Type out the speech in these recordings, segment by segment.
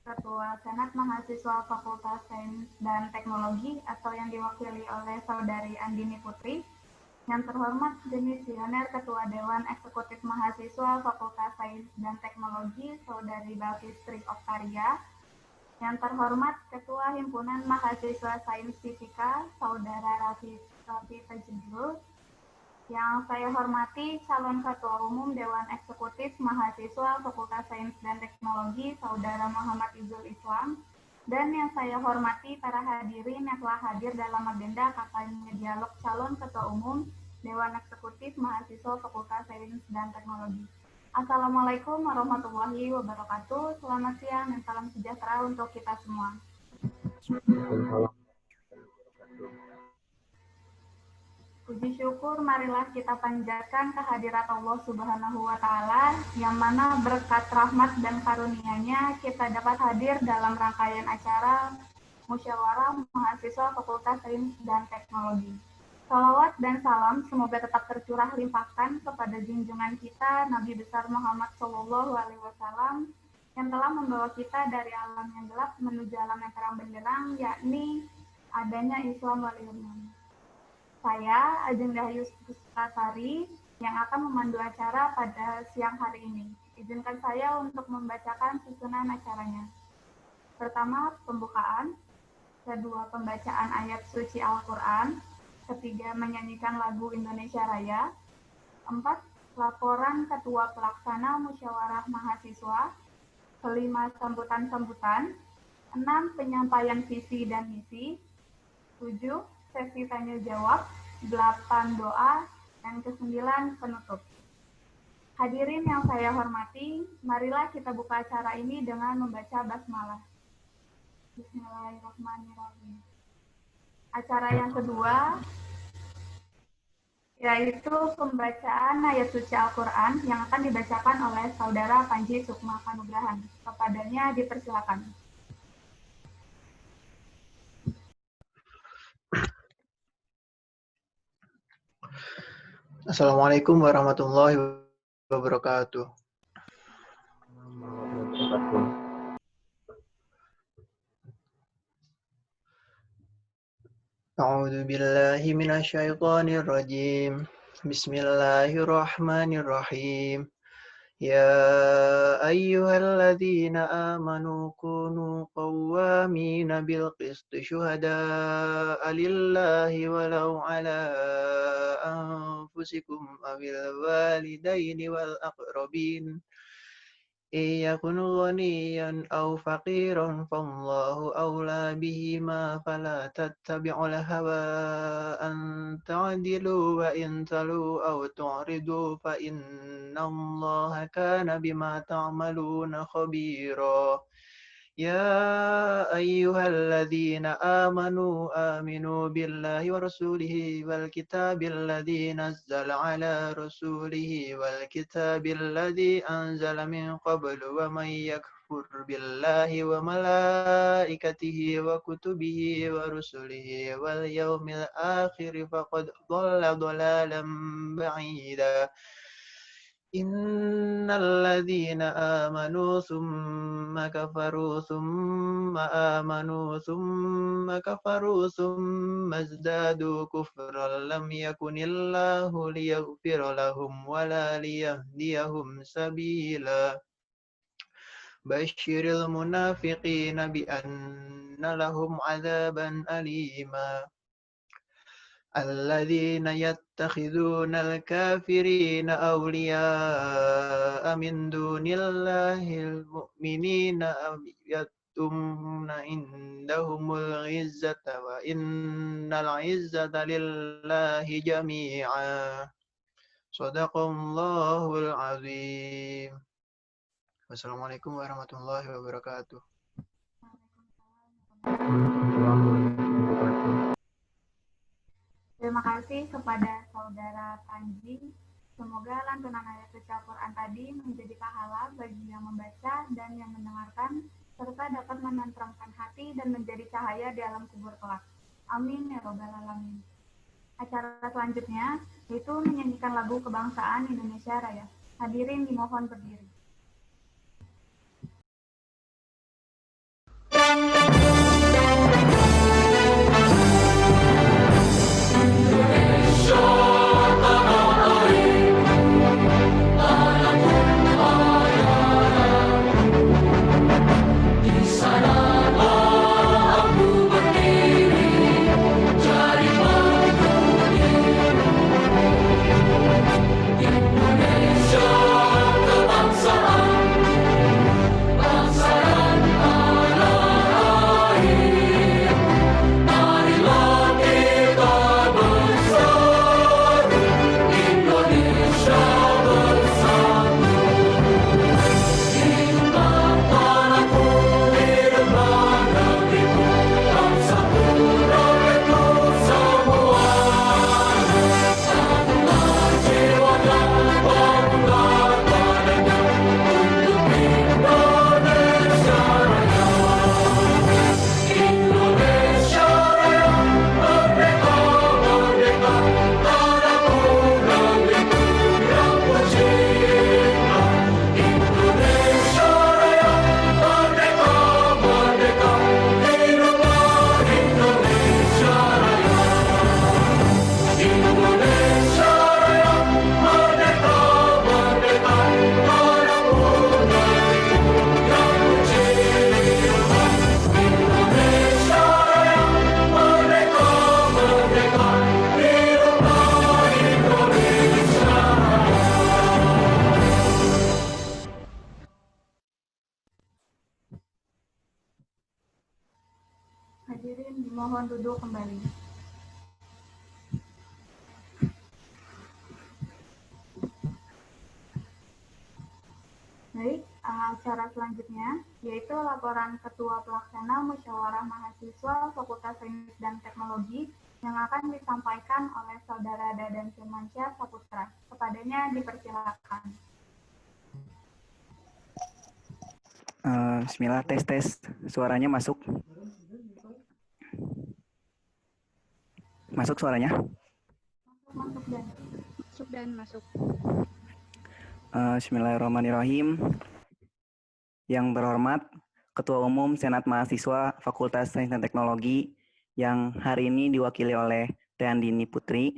Ketua Senat Mahasiswa Fakultas Sains dan Teknologi atau yang diwakili oleh Saudari Andini Putri. Yang terhormat Demisioner Ketua Dewan Eksekutif Mahasiswa Fakultas Sains dan Teknologi Saudari Balkistri Oktaria. Yang terhormat Ketua Himpunan Mahasiswa Sains Fisika Saudara Raffi Tajidul. Yang saya hormati calon Ketua Umum Dewan Eksekutif Mahasiswa Fakultas Sains dan Teknologi Saudara Muhammad Izul Islam. Dan yang saya hormati para hadirin yang telah hadir dalam agenda kampanye dialog calon Ketua Umum Dewan Eksekutif Mahasiswa Fakultas Sains dan Teknologi. Assalamualaikum warahmatullahi wabarakatuh. Selamat siang dan salam sejahtera untuk kita semua. Puji syukur marilah kita panjatkan kehadirat Allah Subhanahu wa Ta'ala, yang mana berkat rahmat dan karunia-Nya kita dapat hadir dalam rangkaian acara Musyawarah Mahasiswa Fakultas Sains dan Teknologi. Salawat dan salam semoga tetap tercurah limpahkan kepada junjungan kita Nabi besar Muhammad SAW yang telah membawa kita dari alam yang gelap menuju alam yang terang benderang, yakni adanya Islam wal Iman. Saya, Ajeng Dahayu Pustasari, yang akan memandu acara pada siang hari ini. Izinkan saya untuk membacakan susunan acaranya. Pertama, pembukaan. Kedua, pembacaan ayat suci Al-Quran. Ketiga, menyanyikan lagu Indonesia Raya. 4, laporan Ketua Pelaksana Musyawarah Mahasiswa. Kelima, sambutan-sambutan. 6, penyampaian visi dan misi. 7, sesi tanya jawab, 8 doa, dan 9 penutup. Hadirin yang saya hormati, marilah kita buka acara ini dengan membaca basmalah. Bismillahirrahmanirrahim. Acara yang kedua yaitu pembacaan ayat suci Al-Quran yang akan dibacakan oleh Saudara Panji Sukma Kanugrahan. Kepadanya dipersilakan. Assalamualaikum warahmatullahi wabarakatuh. A'udzu billahi minasyaitonir rajim. Bismillahirrahmanirrahim. Ya ayyuhalladzina amanu kunu qawwamina bil qisti syuhada'a lillahi walau ala anfusikum awil walidaini wal aqrabin. Iyakun ghaniyan aw faqiran fallahu awla bihima fala tattabi'ul hawa an ta'dilu wa in talu aw tu'ridu fa innallaha kana bima ta'maluna khabira. Ya ayyuhalladzina amanu aminu billahi wa rasulihi wal kitabil ladzi nazzala ala rasulihi wal kitabil ladzi anzala min qablu wa may yakfur billahi wa malaikatihi wa kutubihi wa rusulihi wal yawmil akhir faqad dhalla dhalalan ba'ida. Innal ladzina amanu tsumma kafaru tsumma amanu tsumma kafaru tsumma izdadu kufran lam yakunillahu liyaghfira lahum wala liyahdiyahum sabila. Basyiril munafiqina bi anna lahum adzaban alima. الذين يتخذون الكافرين أولياء من دون الله المؤمنين يتمون عندهم العزة وإن العزة لله جميعا صدق الله العظيم. Wassalamualaikum warahmatullahi wabarakatuh. Terima kasih kepada Saudara Panji. Semoga lantunan ayat suci Al-Quran tadi menjadi pahala bagi yang membaca dan yang mendengarkan, serta dapat menenteramkan hati dan menjadi cahaya di alam kubur kelak. Amin ya robbal alamin. Acara selanjutnya yaitu menyanyikan lagu kebangsaan Indonesia Raya. Hadirin dimohon berdiri. Hadirin dimohon duduk kembali. Baik, acara selanjutnya yaitu laporan Ketua Pelaksana Musyawarah Mahasiswa Fakultas Sains dan Teknologi yang akan disampaikan oleh Saudara Dadan Firmansyah Saputra. Kepadanya dipersilakan. Bismillah, tes. Suaranya masuk? Masuk suaranya? Masuk. Bismillahirrahmanirrahim. Yang terhormat Ketua Umum Senat Mahasiswa Fakultas Sains dan Teknologi yang hari ini diwakili oleh Teh Andini Putri.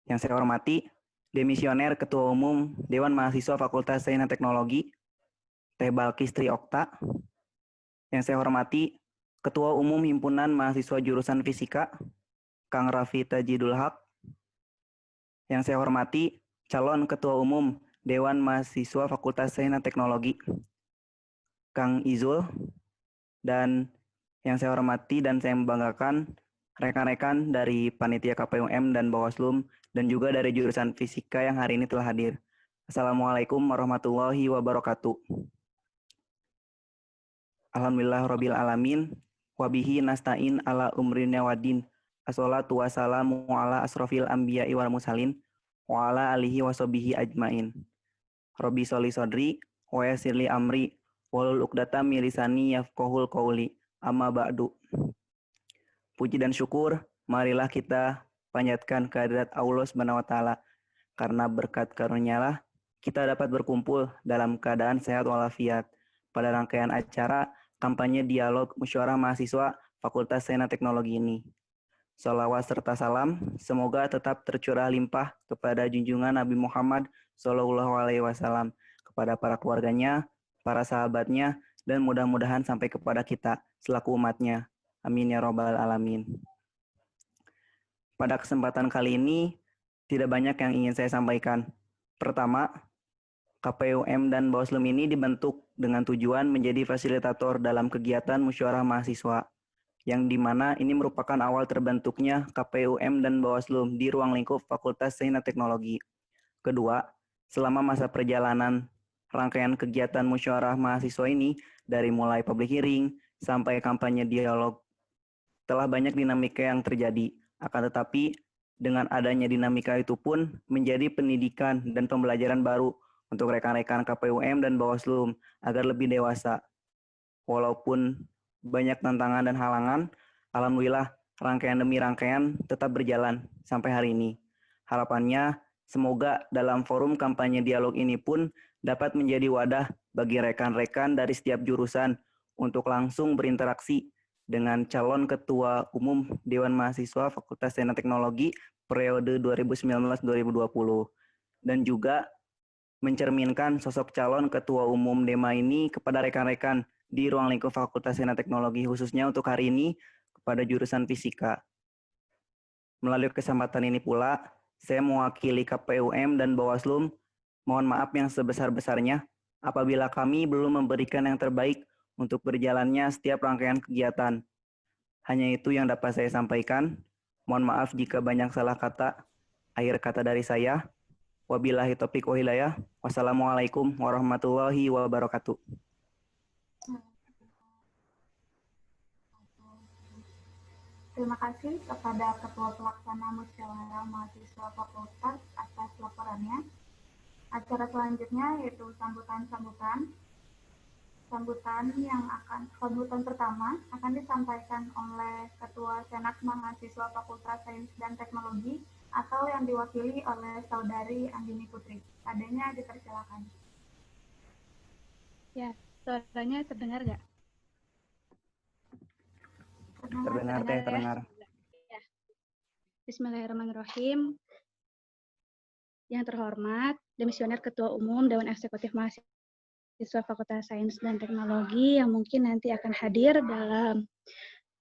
Yang saya hormati Demisioner Ketua Umum Dewan Mahasiswa Fakultas Sains dan Teknologi Teh Balkis Tri Okta. Yang saya hormati Ketua Umum Himpunan Mahasiswa Jurusan Fisika Kang Raffi Tajidul Haq. Yang saya hormati calon Ketua Umum Dewan Mahasiswa Fakultas Sains dan Teknologi Kang Izul, dan yang saya hormati dan saya membanggakan rekan-rekan dari Panitia KPUM dan Bawaslu dan juga dari jurusan Fisika yang hari ini telah hadir. Assalamualaikum warahmatullahi wabarakatuh. Alhamdulillah Rabbil Alamin, wabihi nasta'in ala umrina wadin, assolatu wassalamu ala asrofil anbiya'i wal mursalin, wa ala alihi wasobihi ajmain. Rabbi sholli sodri, wa yassirli amri, walul uqdatam min lisani yafqahul qauli, amma ba'du. Puji dan syukur, marilah kita panjatkan kehadirat Allah Subhanahu wa taala, karena berkat karunia-Nya kita dapat berkumpul dalam keadaan sehat walafiat pada rangkaian acara kampanye dialog musyawarah mahasiswa Fakultas Sains dan Teknologi ini. Sholawat serta salam semoga tetap tercurah limpah kepada junjungan Nabi Muhammad SAW, kepada para keluarganya, para sahabatnya, dan mudah-mudahan sampai kepada kita selaku umatnya. Amin ya robbal alamin. Pada kesempatan kali ini, tidak banyak yang ingin saya sampaikan. Pertama, KPUM dan Bawaslu ini dibentuk dengan tujuan menjadi fasilitator dalam kegiatan musyawarah mahasiswa, yang dimana ini merupakan awal terbentuknya KPUM dan Bawaslu di ruang lingkup Fakultas Sains dan Teknologi. Kedua, selama masa perjalanan rangkaian kegiatan musyawarah mahasiswa ini, dari mulai public hearing sampai kampanye dialog, telah banyak dinamika yang terjadi. Akan tetapi, dengan adanya dinamika itu pun menjadi pendidikan dan pembelajaran baru untuk rekan-rekan KPUM dan Bawaslu agar lebih dewasa. Walaupun banyak tantangan dan halangan, alhamdulillah rangkaian demi rangkaian tetap berjalan sampai hari ini. Harapannya semoga dalam forum kampanye dialog ini pun dapat menjadi wadah bagi rekan-rekan dari setiap jurusan untuk langsung berinteraksi dengan calon Ketua Umum Dewan Mahasiswa Fakultas Sains dan Teknologi periode 2019-2020, dan juga mencerminkan sosok calon Ketua Umum DEMA ini kepada rekan-rekan di ruang lingkup Fakultas Sains dan Teknologi, khususnya untuk hari ini kepada jurusan Fisika. Melalui kesempatan ini pula, saya mewakili KPUM dan Bawaslu mohon maaf yang sebesar-besarnya apabila kami belum memberikan yang terbaik untuk berjalannya setiap rangkaian kegiatan. Hanya itu yang dapat saya sampaikan. Mohon maaf jika banyak salah kata. Akhir kata dari saya. Wabillahi taufiq wa hidayah. Wassalamualaikum warahmatullahi wabarakatuh. Terima kasih kepada Ketua Pelaksana Musyawarah Mahasiswa Fakultas atas laporannya. Acara selanjutnya yaitu sambutan pertama akan disampaikan oleh Ketua Senat Mahasiswa Fakultas Sains dan Teknologi atau yang diwakili oleh Saudari Andini Putri. Adanya dipersilakan. Ya, suaranya terdengar nggak? Terdengar. Ya. Bismillahirrahmanirrahim. Yang terhormat, Demisioner Ketua Umum Dewan Eksekutif Mahasiswa Fakultas Sains dan Teknologi yang mungkin nanti akan hadir dalam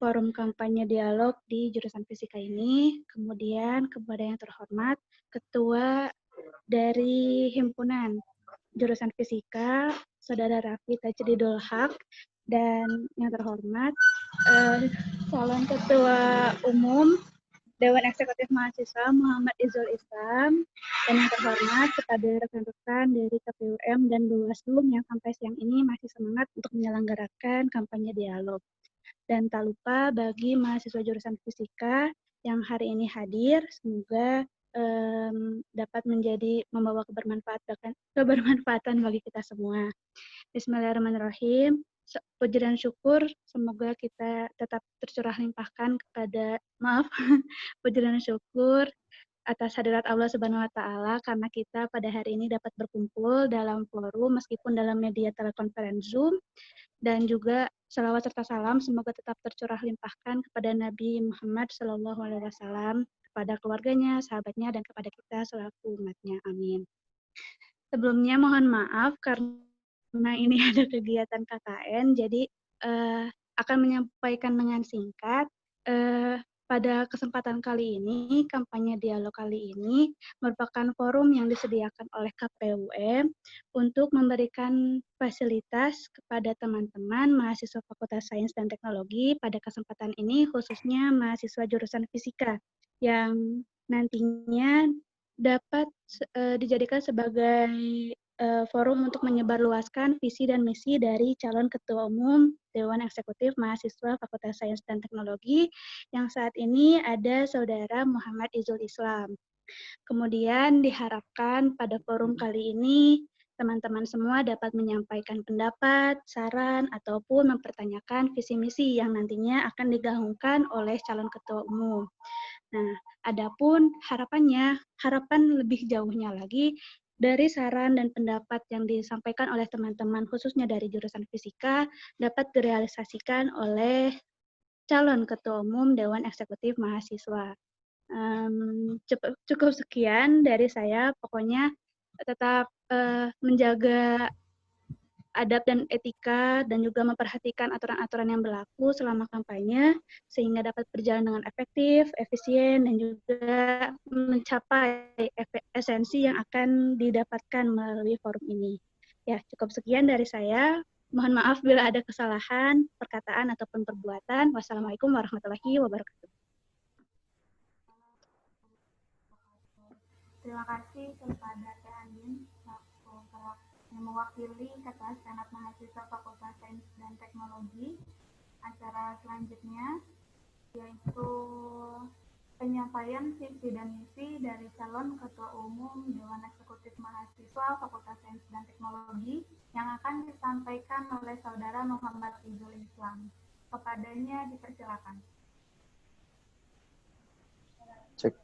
forum kampanye dialog di jurusan Fisika ini. Kemudian kepada yang terhormat, Ketua dari Himpunan Jurusan Fisika, Saudara Raffi Tajidul Haq, dan yang terhormat, calon Ketua Umum Dewan Eksekutif Mahasiswa Muhammad Izul Islam, dan yang terhormat kepada rekan-rekan dari KPUM dan Bawaslu yang sampai siang ini masih semangat untuk menyelenggarakan kampanye dialog. Dan tak lupa bagi mahasiswa jurusan fisika yang hari ini hadir, semoga dapat membawa kebermanfaatan bagi kita semua. Bismillahirrahmanirrahim. Puji dan syukur semoga kita tetap tercurah limpahkan puji dan syukur atas hadirat Allah Subhanahu wa taala karena kita pada hari ini dapat berkumpul dalam forum meskipun dalam media telekonferensi Zoom, dan juga salawat serta salam semoga tetap tercurah limpahkan kepada Nabi Muhammad SAW, kepada keluarganya, sahabatnya, dan kepada kita selaku umatnya. Amin. Sebelumnya mohon maaf karena ini ada kegiatan KKN, jadi akan menyampaikan dengan singkat. Pada kesempatan kali ini, kampanye dialog kali ini merupakan forum yang disediakan oleh KPUM untuk memberikan fasilitas kepada teman-teman mahasiswa Fakultas Sains dan Teknologi pada kesempatan ini, khususnya mahasiswa jurusan fisika yang nantinya dapat dijadikan sebagai forum untuk menyebarluaskan visi dan misi dari calon Ketua Umum Dewan Eksekutif Mahasiswa Fakultas Sains dan Teknologi yang saat ini ada Saudara Muhammad Izul Islam. Kemudian diharapkan pada forum kali ini teman-teman semua dapat menyampaikan pendapat, saran, ataupun mempertanyakan visi misi yang nantinya akan digaungkan oleh calon Ketua Umum. Nah, adapun harapan lebih jauhnya lagi, dari saran dan pendapat yang disampaikan oleh teman-teman khususnya dari jurusan fisika dapat direalisasikan oleh calon Ketua Umum Dewan Eksekutif Mahasiswa. Cukup sekian dari saya, pokoknya tetap menjaga adab dan etika dan juga memperhatikan aturan-aturan yang berlaku selama kampanye sehingga dapat berjalan dengan efektif, efisien, dan juga mencapai esensi yang akan didapatkan melalui forum ini. Ya, cukup sekian dari saya. Mohon maaf bila ada kesalahan, perkataan, ataupun perbuatan. Wassalamualaikum warahmatullahi wabarakatuh. Terima kasih kepada Teh Andin yang mewakili Ketua Senat Mahasiswa Fakultas Sains dan Teknologi. Acara selanjutnya yaitu penyampaian visi dan misi dari calon Ketua Umum Dewan Eksekutif Mahasiswa Fakultas Sains dan Teknologi yang akan disampaikan oleh Saudara Muhammad Izul Islam. Kepadanya dipersilakan. Cek.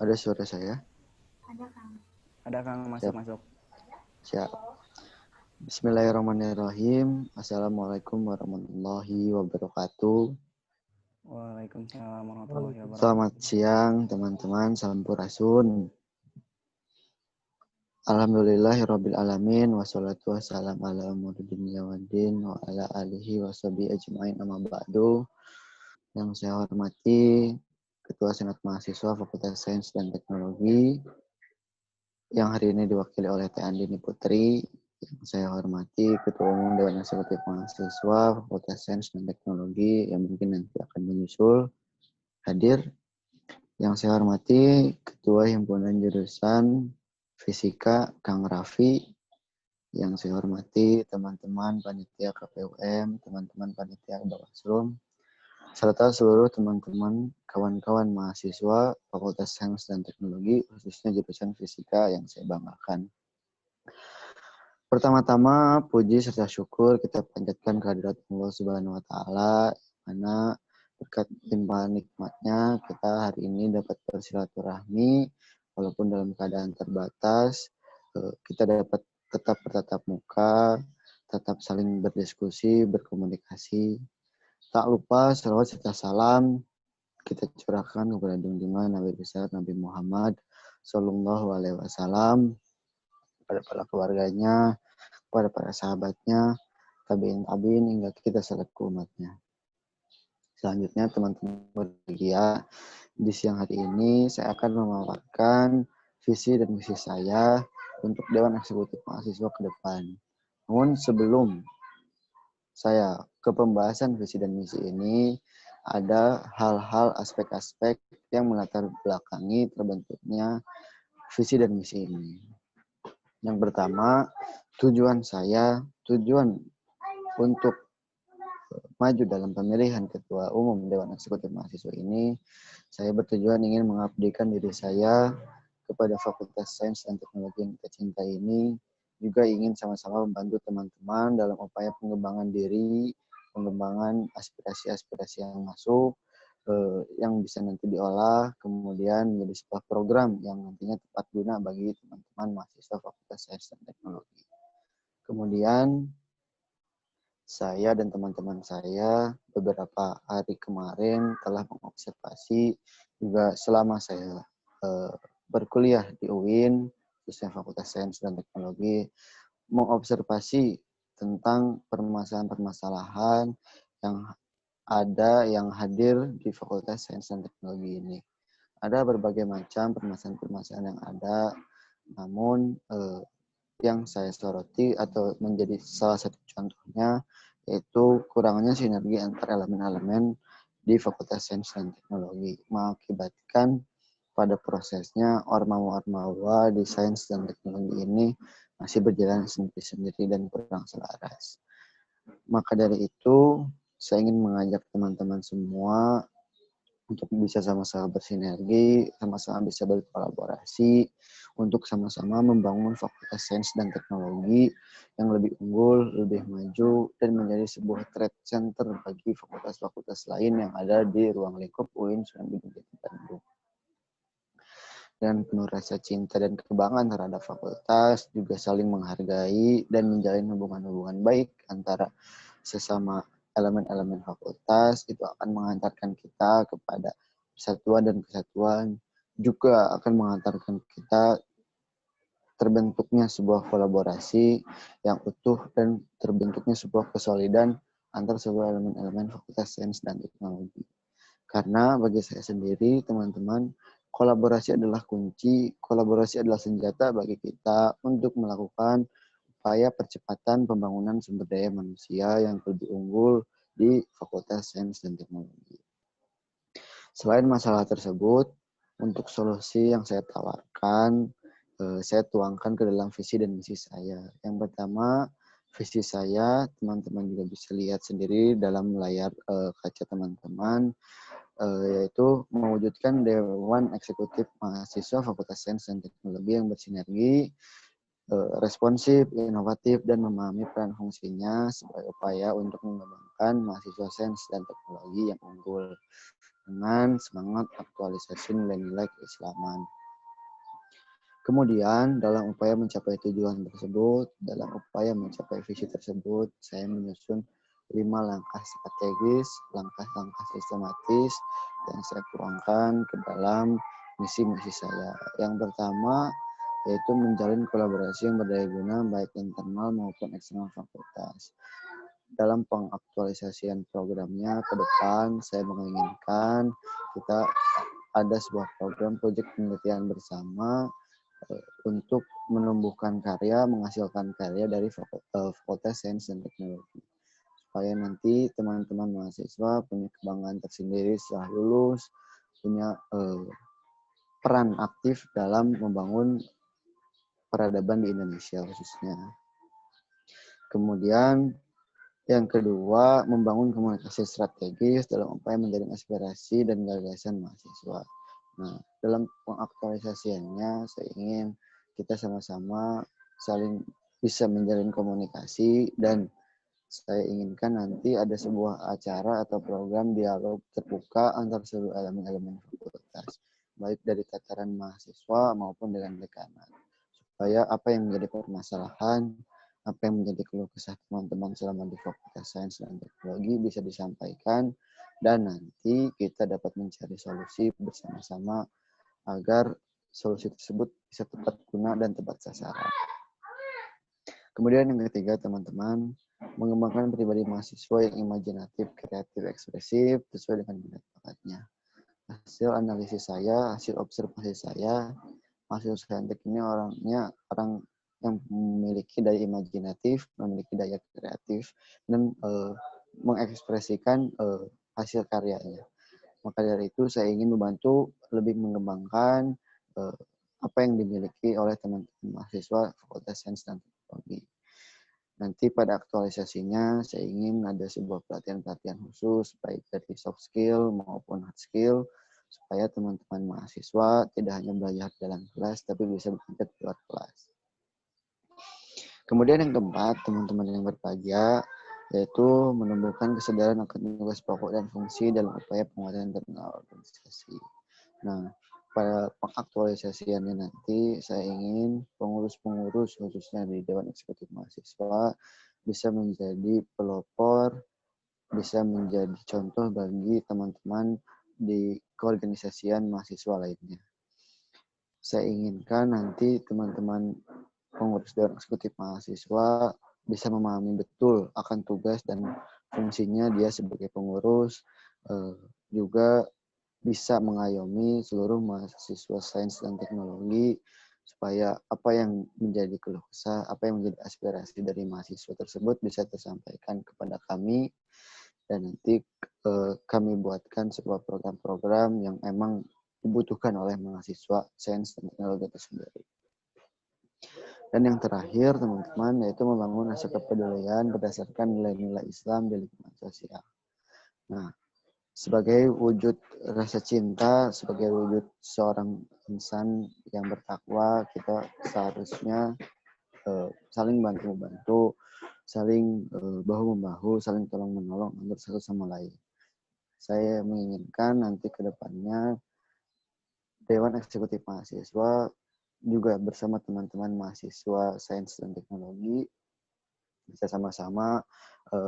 Ada suara saya? Ada, Kang. Ada, Kang. Masuk. Siap. Bismillahirrahmanirrahim. Assalamualaikum warahmatullahi wabarakatuh. Waalaikumsalam warahmatullahi wabarakatuh. Selamat siang, teman-teman. Sampurasun. Alhamdulillahirabbil alamin wassalatu wassalamu ala muhammadin waddin wa ala alihi washabihi ajmain amma ba'du. Yang saya hormati Ketua Senat Mahasiswa Fakultas Sains dan Teknologi yang hari ini diwakili oleh Teh Andini Putri. Yang saya hormati Ketua Umum Dewan Eksekutif Mahasiswa Fakultas Sains dan Teknologi yang mungkin nanti akan menyusul hadir. Yang saya hormati Ketua Himpunan Jurusan Fisika Kang Raffi. Yang saya hormati teman-teman panitia KPUM, teman-teman panitia Bawaslu, serta seluruh teman-teman kawan-kawan mahasiswa Fakultas Sains dan Teknologi, khususnya jurusan fisika yang saya banggakan. Pertama-tama, puji serta syukur kita panjatkan kehadirat Allah Subhanahu wa taala, karena berkat limpahan nikmatnya kita hari ini dapat bersilaturahmi walaupun dalam keadaan terbatas. Kita dapat tetap bertatap muka, tetap saling berdiskusi, berkomunikasi. Tak lupa salawat serta salam kita curahkan kepada junjungan Nabi besar Nabi Muhammad Sallallahu Alaihi Wasallam, kepada para keluarganya, kepada para sahabatnya, tabiin hingga kita selaku umatnya. Selanjutnya teman-teman berbahagia, di siang hari ini saya akan memaparkan visi dan misi saya untuk Dewan Eksekutif Mahasiswa ke depan. Namun sebelum saya ke pembahasan visi dan misi ini, ada hal-hal aspek-aspek yang melatar belakangi terbentuknya visi dan misi ini. Yang pertama, tujuan untuk maju dalam pemilihan Ketua Umum Dewan Eksekutif Mahasiswa ini, saya bertujuan ingin mengabdikan diri saya kepada Fakultas Sains dan Teknologi yang kita cintai ini, juga ingin sama-sama membantu teman-teman dalam upaya pengembangan diri, pengembangan aspirasi-aspirasi yang masuk, yang bisa nanti diolah, kemudian menjadi sebuah program yang nantinya tepat guna bagi teman-teman mahasiswa Fakultas Sains dan Teknologi. Kemudian, saya dan teman-teman saya beberapa hari kemarin telah mengobservasi juga selama saya berkuliah di UIN, khususnya Fakultas Sains dan Teknologi, mengobservasi tentang permasalahan-permasalahan yang hadir di Fakultas Sains dan Teknologi ini. Ada berbagai macam permasalahan-permasalahan yang ada, namun yang saya soroti atau menjadi salah satu contohnya yaitu kurangnya sinergi antar elemen-elemen di Fakultas Sains dan Teknologi, mengakibatkan pada prosesnya ormawa-ormawa di sains dan teknologi ini masih berjalan sendiri-sendiri dan kurang selaras. Maka dari itu, saya ingin mengajak teman-teman semua untuk bisa sama-sama bersinergi, sama-sama bisa berkolaborasi, untuk sama-sama membangun Fakultas Sains dan Teknologi yang lebih unggul, lebih maju, dan menjadi sebuah trade center bagi fakultas-fakultas lain yang ada di ruang lingkup UIN Sunan Gunung Jati Bandung. Dan penuh rasa cinta dan kebanggaan terhadap fakultas, juga saling menghargai dan menjalin hubungan-hubungan baik antara sesama elemen-elemen fakultas, itu akan mengantarkan kita kepada persatuan dan kesatuan, juga akan mengantarkan kita terbentuknya sebuah kolaborasi yang utuh dan terbentuknya sebuah kesolidan antar sebuah elemen-elemen Fakultas Sains dan Teknologi. Karena bagi saya sendiri, teman-teman, kolaborasi adalah kunci, kolaborasi adalah senjata bagi kita untuk melakukan upaya percepatan pembangunan sumber daya manusia yang lebih unggul di Fakultas Sains dan Teknologi. Selain masalah tersebut, untuk solusi yang saya tawarkan, saya tuangkan ke dalam visi dan misi saya. Yang pertama, visi saya, teman-teman juga bisa lihat sendiri dalam layar kaca teman-teman, yaitu mewujudkan Dewan Eksekutif Mahasiswa Fakultas Sains dan Teknologi yang bersinergi, responsif, inovatif, dan memahami peran fungsinya sebagai upaya untuk mengembangkan mahasiswa sains dan teknologi yang unggul dengan semangat aktualisasi nilai-nilai keislaman. Kemudian, dalam upaya mencapai tujuan tersebut, dalam upaya mencapai visi tersebut, saya menyusun 5 langkah strategis, langkah-langkah sistematis yang saya tuangkan ke dalam misi-misi saya. Yang pertama, yaitu menjalin kolaborasi yang berdaya guna baik internal maupun eksternal fakultas. Dalam pengaktualisasian programnya ke depan, saya menginginkan kita ada sebuah program proyek penelitian bersama untuk menumbuhkan karya, menghasilkan karya dari Fakultas Sains dan Teknologi. Supaya nanti teman-teman mahasiswa punya kebanggaan tersendiri setelah lulus, punya peran aktif dalam membangun peradaban di Indonesia khususnya. Kemudian yang kedua, membangun komunikasi strategis dalam upaya menjaring aspirasi dan gagasan mahasiswa. Nah, dalam pengaktualisasiannya, saya ingin kita sama-sama saling bisa menjalin komunikasi, dan saya inginkan nanti ada sebuah acara atau program dialog terbuka antar seluruh elemen-elemen fakultas, baik dari tataran mahasiswa maupun dengan dekanat. Supaya apa yang menjadi permasalahan, apa yang menjadi keluh kesah teman-teman selama di Fakultas Sains dan Teknologi bisa disampaikan, dan nanti kita dapat mencari solusi bersama-sama agar solusi tersebut bisa tepat guna dan tepat sasaran. Kemudian yang ketiga, teman-teman, mengembangkan pribadi mahasiswa yang imajinatif, kreatif, ekspresif sesuai dengan minat bakatnya. Hasil analisis saya, hasil observasi saya, mahasiswa saintek ini orang yang memiliki daya imajinatif, memiliki daya kreatif, dan mengekspresikan hasil karyanya. Maka dari itu saya ingin membantu lebih mengembangkan apa yang dimiliki oleh teman-teman mahasiswa Fakultas Sains dan Teknologi. Nanti pada aktualisasinya saya ingin ada sebuah pelatihan-pelatihan khusus baik dari soft skill maupun hard skill supaya teman-teman mahasiswa tidak hanya belajar dalam kelas tapi bisa belajar di luar kelas. Kemudian yang keempat, teman-teman yang berbahagia, yaitu menumbuhkan kesadaran akan tugas pokok dan fungsi dalam upaya penguatan internal organisasi. Nah, pada pengaktualisasiannya nanti saya ingin pengurus-pengurus khususnya di Dewan Eksekutif Mahasiswa bisa menjadi pelopor, bisa menjadi contoh bagi teman-teman di keorganisasian mahasiswa lainnya. Saya inginkan nanti teman-teman pengurus Dewan Eksekutif Mahasiswa bisa memahami betul akan tugas dan fungsinya dia sebagai pengurus, juga bisa mengayomi seluruh mahasiswa sains dan teknologi supaya apa yang menjadi keluh kesah, apa yang menjadi aspirasi dari mahasiswa tersebut bisa tersampaikan kepada kami dan nanti kami buatkan sebuah program-program yang emang dibutuhkan oleh mahasiswa sains dan teknologi itu sendiri. Dan yang terakhir, teman-teman, yaitu membangun rasa kepedulian berdasarkan nilai-nilai Islam di lingkungan sosial. Nah, sebagai wujud rasa cinta, sebagai wujud seorang insan yang bertakwa, kita seharusnya saling bantu-membantu, saling bahu-membahu, saling tolong-menolong antara satu sama lain. Saya menginginkan nanti ke depannya Dewan Eksekutif Mahasiswa juga bersama teman-teman mahasiswa sains dan teknologi bisa sama-sama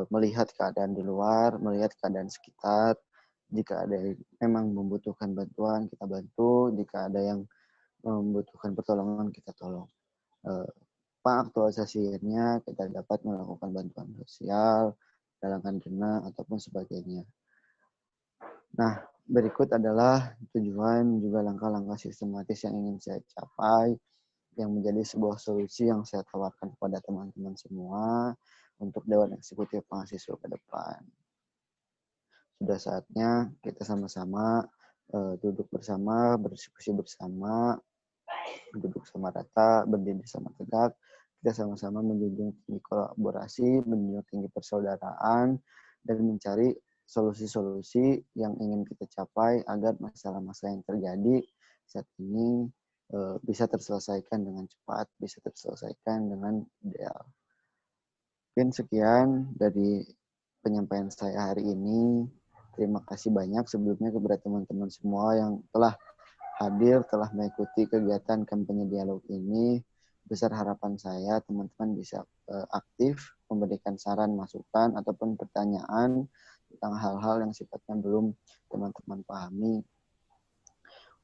melihat keadaan di luar, melihat keadaan sekitar. Jika ada yang memang membutuhkan bantuan, kita bantu. Jika ada yang membutuhkan pertolongan, kita tolong. Pengaktualisasinya kita dapat melakukan bantuan sosial, galangan dana, ataupun sebagainya. Nah, berikut adalah tujuan juga langkah-langkah sistematis yang ingin saya capai, yang menjadi sebuah solusi yang saya tawarkan kepada teman-teman semua untuk Dewan Eksekutif Mahasiswa ke depan. Sudah saatnya kita sama-sama duduk bersama, berdiskusi bersama, duduk sama rata, berdiri sama tegak. Kita sama-sama menjunjung tinggi kolaborasi, menjunjung tinggi persaudaraan, dan mencari solusi-solusi yang ingin kita capai agar masalah-masalah yang terjadi saat ini bisa terselesaikan dengan cepat, bisa terselesaikan dengan ideal. Mungkin sekian dari penyampaian saya hari ini. Terima kasih banyak sebelumnya kepada teman-teman semua yang telah hadir, telah mengikuti kegiatan kampanye dialog ini. Besar harapan saya teman-teman bisa aktif memberikan saran, masukan, ataupun pertanyaan tentang hal-hal yang sifatnya belum teman-teman pahami.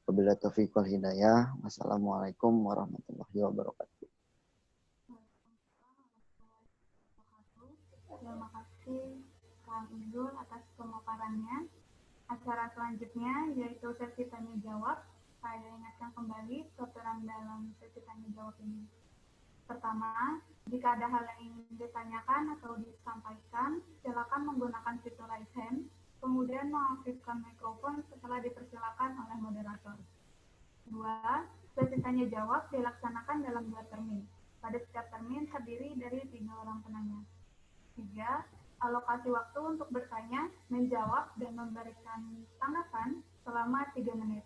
Wabillahi taufiq wal hidayah. Wassalamualaikum warahmatullahi wabarakatuh. Terima kasih Kang Izul atas pemaparannya. Acara selanjutnya yaitu sesi tanya jawab. Saya ingatkan kembali peraturan dalam sesi tanya jawab ini. Pertama, jika ada hal yang ingin ditanyakan atau disampaikan, silakan menggunakan fitur raise hand, kemudian mengaktifkan mikrofon setelah dipersilakan oleh moderator. 2. Sesi tanya jawab dilaksanakan dalam 2 termin. Pada setiap termin terdiri dari 3 orang penanya. 3. Alokasi waktu untuk bertanya, menjawab, dan memberikan tanggapan selama 3 menit.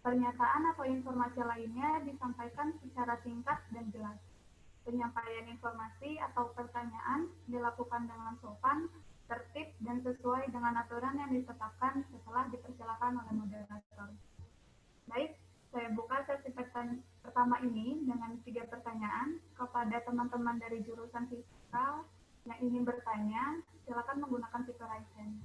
Pernyataan atau informasi lainnya disampaikan secara singkat dan jelas. Penyampaian informasi atau pertanyaan dilakukan dengan sopan, tertib, dan sesuai dengan aturan yang ditetapkan setelah dipersilakan oleh moderator. Baik, saya buka sesi pertama ini dengan 3 pertanyaan kepada teman-teman dari jurusan fisika yang ingin bertanya. Silakan menggunakan fitur raise hand.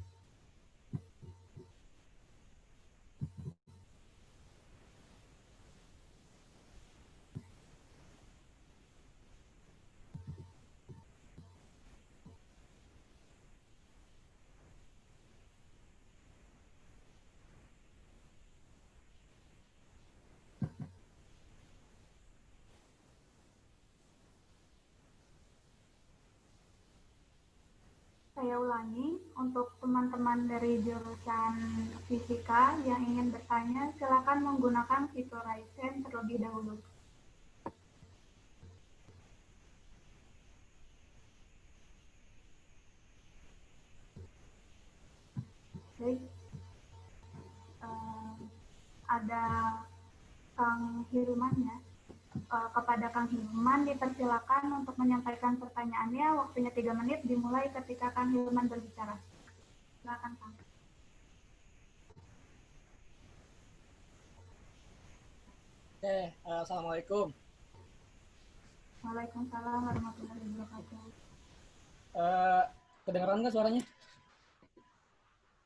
saya ulangi, untuk teman-teman dari jurusan fisika yang ingin bertanya, silakan menggunakan fitur raise hand terlebih dahulu. Baik, ada Kang Hilman ya. Kepada Kang Hilman dipersilakan untuk menyampaikan pertanyaannya. Waktunya 3 menit dimulai ketika Kang Hilman berbicara. Silakan Kang. Oke, assalamualaikum. Waalaikumsalam warahmatullahi wabarakatuh. Kedengeran nggak suaranya?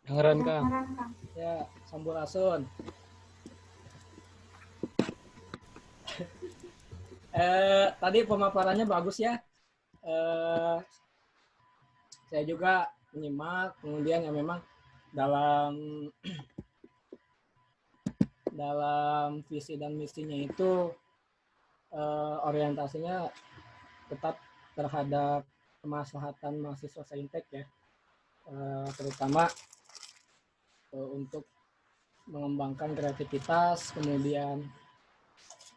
Dengeran Kang. Kedengeran, Kang. Ya, sampurasun. Tadi pemaparannya bagus ya. Saya juga menyimak, kemudian ya memang dalam visi dan misinya itu orientasinya tetap terhadap kemaslahatan mahasiswa Saintek ya, terutama untuk mengembangkan kreativitas, kemudian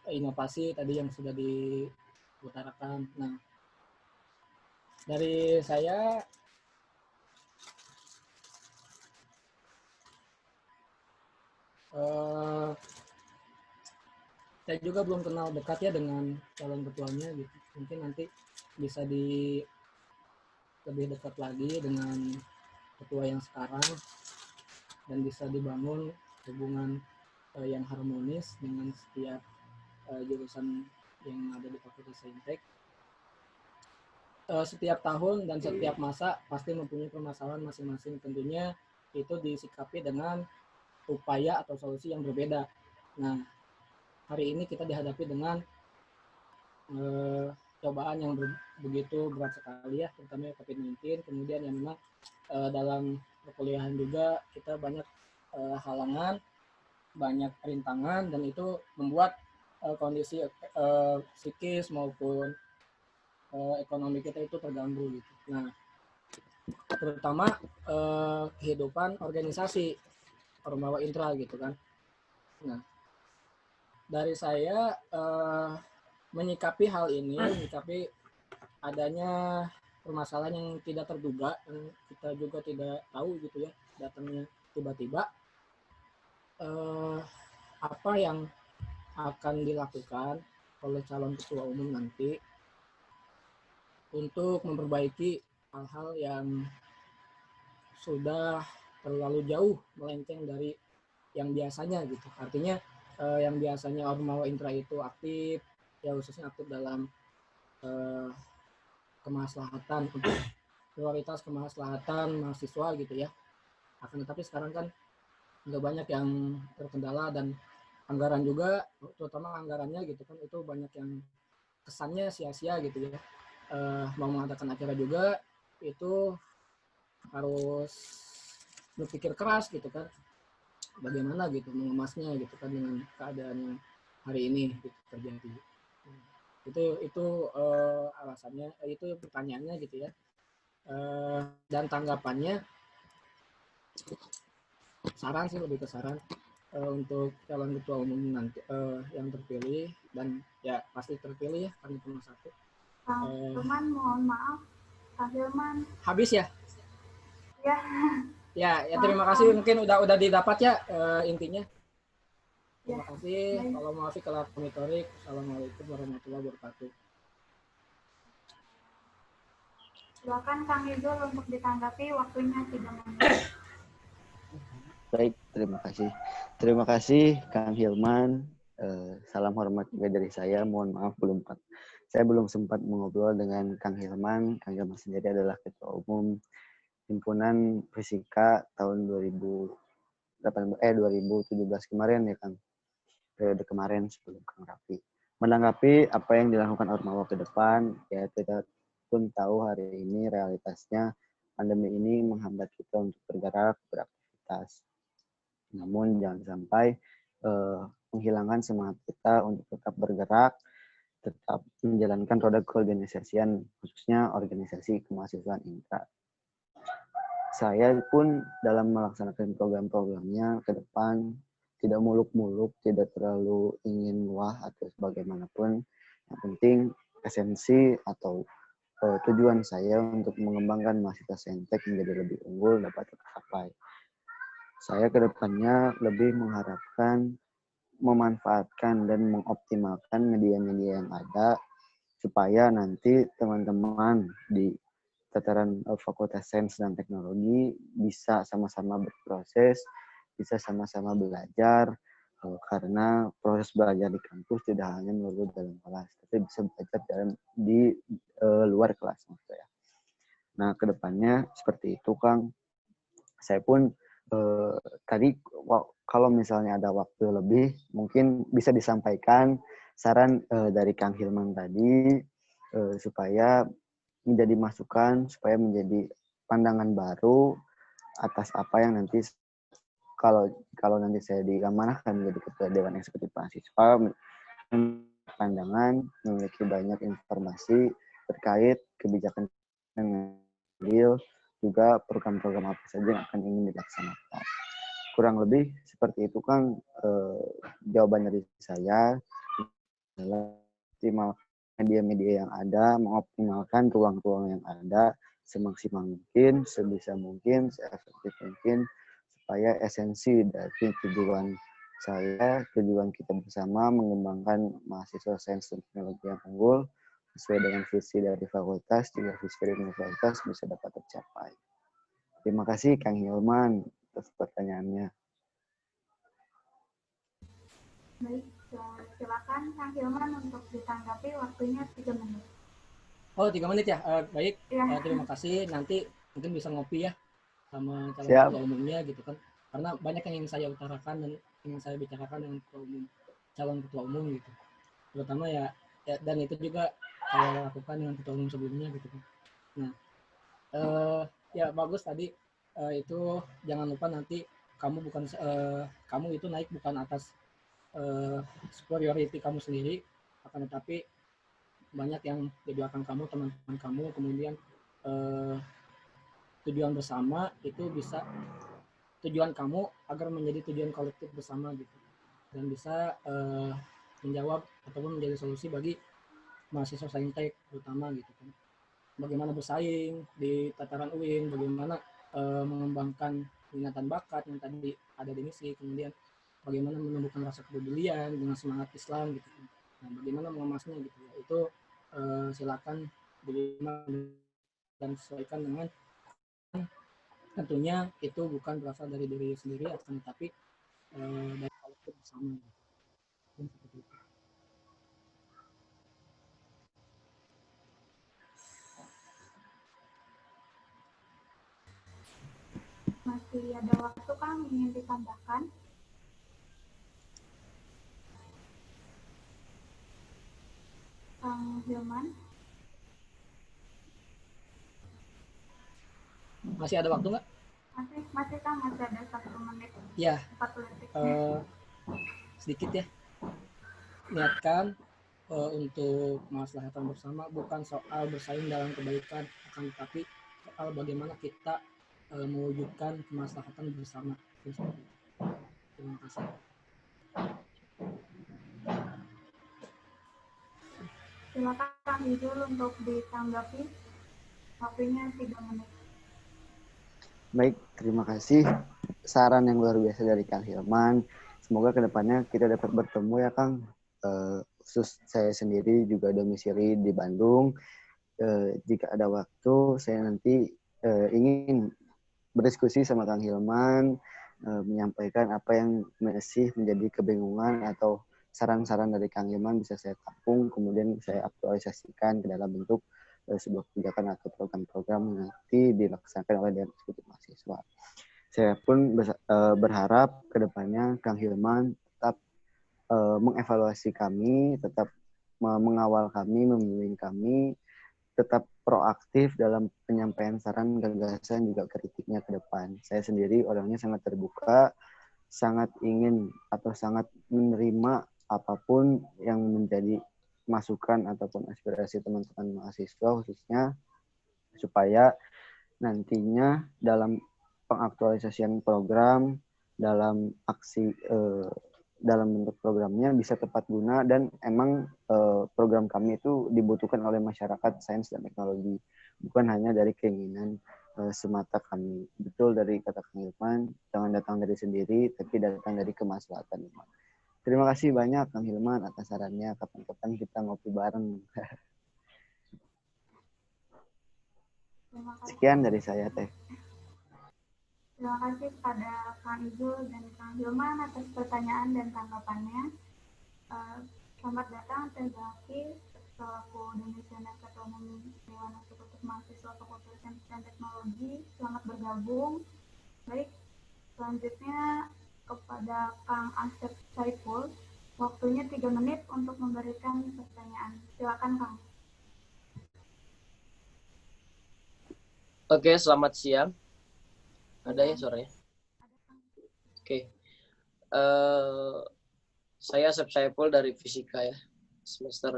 inovasi tadi yang sudah diutarakan. Nah, dari saya juga belum kenal dekat ya dengan calon ketuanya gitu. Mungkin nanti bisa lebih dekat lagi dengan ketua yang sekarang dan bisa dibangun hubungan yang harmonis dengan setiap jurusan yang ada di Fakultas Saintek. Setiap tahun dan setiap masa pasti mempunyai permasalahan masing-masing, tentunya itu disikapi dengan upaya atau solusi yang berbeda. Nah, hari ini kita dihadapi dengan cobaan yang begitu berat sekali ya, terutama COVID-19. Kemudian yang memang dalam perkuliahan juga kita banyak halangan, banyak rintangan, dan itu membuat kondisi psikis maupun ekonomi kita itu terganggu gitu. Nah, terutama kehidupan organisasi Ormawa Intra gitu kan. Nah, dari saya menyikapi hal ini, menyikapi adanya permasalahan yang tidak terduga, yang kita juga tidak tahu gitu ya, datangnya tiba-tiba. Apa yang akan dilakukan oleh calon ketua umum nanti untuk memperbaiki hal-hal yang sudah terlalu jauh melenceng dari yang biasanya gitu. Artinya yang biasanya Ormawa Intra itu aktif, ya khususnya aktif dalam kemaslahatan, prioritas kemaslahatan mahasiswa gitu ya. Akan tetapi sekarang kan nggak banyak yang terkendala, dan anggaran juga, terutama anggarannya gitu kan, itu banyak yang kesannya sia-sia gitu ya. Mau mengadakan acara juga itu harus berpikir keras gitu kan, bagaimana gitu mengemasnya gitu kan dengan keadaan yang hari ini gitu terjadi. Itu alasannya, itu pertanyaannya gitu ya. Dan tanggapannya, saran sih, lebih ke saran untuk calon ketua umum nanti yang terpilih, dan ya pasti terpilih ya karena cuma satu. Kang Hilman, mohon maaf. Kang Hilman. Habis ya? Ya. Ya terima kasih, mungkin udah didapat ya intinya. Terima kasih. Kalau maafin kalau monitoring. Assalamualaikum warahmatullahi wabarakatuh. Silakan Kang Ridul untuk ditanggapi, waktunya 3 menit. Baik, terima kasih. Terima kasih Kang Hilman. Salam hormat juga dari saya. Mohon maaf saya belum sempat mengobrol dengan Kang Hilman. Kang Hilman sendiri adalah Ketua Umum Himpunan Fisika tahun 2017 kemarin ya Kang. Periode kemarin sebelum Kang Raffi. Menanggapi apa yang dilakukan Ormawa ke depan, ya kita pun tahu hari ini realitasnya pandemi ini menghambat kita untuk bergerak, beraktivitas. Namun jangan sampai menghilangkan semangat kita untuk tetap bergerak, tetap menjalankan roda keorganisasian, khususnya organisasi kemahasiswaan Intra. saya pun dalam melaksanakan program-programnya ke depan tidak muluk-muluk, tidak terlalu ingin wah atau bagaimanapun. Yang penting esensi atau tujuan saya untuk mengembangkan mahasiswa Saintek menjadi lebih unggul dapat tercapai. Saya ke depannya lebih mengharapkan memanfaatkan dan mengoptimalkan media-media yang ada supaya nanti teman-teman di tataran Fakultas Sains dan Teknologi bisa sama-sama berproses, bisa sama-sama belajar, karena proses belajar di kampus tidak hanya melulu dalam kelas, tapi bisa belajar di luar kelas. Maksudnya. Nah, kedepannya seperti itu, Kang. Saya pun tadi kalau misalnya ada waktu lebih, mungkin bisa disampaikan saran dari Kang Hilman tadi supaya menjadi masukan, supaya menjadi pandangan baru atas apa yang nanti kalau nanti saya diamanahkan menjadi ketua Dewan Eksekutif Mahasiswa, pandangan, memiliki banyak informasi terkait kebijakan yang diambil, juga program-program apa saja yang akan ingin dilaksanakan. Kurang lebih seperti itu, Kang, jawaban dari saya. Optimal media-media yang ada, mengoptimalkan ruang-ruang yang ada semaksimal mungkin, sebisa mungkin, seefektif mungkin, supaya esensi dari tujuan saya, tujuan kita bersama mengembangkan mahasiswa sains dan teknologi yang unggul sesuai dengan visi dari fakultas, juga visi dari universitas bisa dapat tercapai. Terima kasih Kang Hilman atas pertanyaannya. Baik, silakan Kang Hilman untuk ditanggapi, waktunya 3 menit. Oh, 3 menit ya? Baik, Ya. terima kasih. Nanti mungkin bisa ngopi ya sama calon Siap. ketua umumnya gitu kan. Karena banyak yang ingin saya utarakan dan ingin saya bicarakan dengan calon ketua umum gitu. Terutama ya dan itu juga saya lakukan dengan ketua umum sebelumnya gitu kan. Nah, ya bagus tadi itu jangan lupa nanti kamu itu naik bukan atas superiority kamu sendiri, akan tetapi banyak yang di belakang kamu, teman-teman kamu, kemudian tujuan bersama itu bisa tujuan kamu agar menjadi tujuan kolektif bersama gitu, dan bisa menjawab ataupun menjadi solusi bagi mahasiswa saintek terutama gitu kan. Bagaimana bersaing di tataran UIN, bagaimana mengembangkan minatan bakat yang tadi ada di misi, kemudian bagaimana menumbuhkan rasa kepedulian dengan semangat Islam gitu kan. Nah, bagaimana mengemasnya gitu ya, itu silakan dan sesuaikan dengan tentunya itu bukan berasal dari diri sendiri, akan tetapi dari kolektif bersama gitu. Seperti itu. Masih ada waktu, Kang, ingin ditambahkan? Kang Hilman? Masih ada waktu nggak? Masih Kang, masih ada 1 menit. Ya. 40 detik. Sedikit ya. Niatkan untuk kemaslahatan bersama bukan soal bersaing dalam kebaikan, akan tetapi soal bagaimana kita mewujudkan kemaslahatan bersama. Terima kasih. Silakan Kang Hijul untuk ditanggapi. Waktunya 3 menit. Baik, terima kasih. Saran yang luar biasa dari Kang Hilman. Semoga kedepannya kita dapat bertemu ya Kang. Khusus saya sendiri juga domisili di Bandung. Jika ada waktu, saya nanti ingin berdiskusi sama Kang Hilman, menyampaikan apa yang masih menjadi kebingungan atau saran-saran dari Kang Hilman bisa saya tampung, kemudian saya aktualisasikan ke dalam bentuk sebuah kebijakan atau program-program yang nanti dilaksanakan oleh Dewan Eksekutif Mahasiswa. Saya pun berharap ke depannya Kang Hilman tetap mengevaluasi kami, tetap mengawal kami, membimbing kami, tetap proaktif dalam penyampaian saran, gagasan, juga kritiknya ke depan. Saya sendiri orangnya sangat terbuka, sangat ingin atau sangat menerima apapun yang menjadi masukan ataupun aspirasi teman-teman mahasiswa khususnya, supaya nantinya dalam pengaktualisasian program, dalam aksi dalam bentuk programnya bisa tepat guna, dan emang program kami itu dibutuhkan oleh masyarakat sains dan teknologi, bukan hanya dari keinginan semata kami. Betul dari kata Kang Hilman, jangan datang dari sendiri, tapi datang dari kemaslahatan. Terima kasih banyak Kang Hilman atas sarannya. Kapan-kapan kita ngopi bareng. Sekian dari saya, Teh. Terima kasih kepada Kang Izul dan Kang Hilman atas pertanyaan dan tanggapannya. Selamat datang Teh Zaki, selaku Demisioner Ketua Umum Dewan Eksekutif Mahasiswa Fakultas Sains dan Teknologi. Selamat bergabung. Baik, selanjutnya kepada Kang Asep Saiful. Waktunya 3 menit untuk memberikan pertanyaan. Silakan Kang. Oke, selamat siang. Ada ya suaranya? Oke. Saya Asep Saiful dari Fisika ya, semester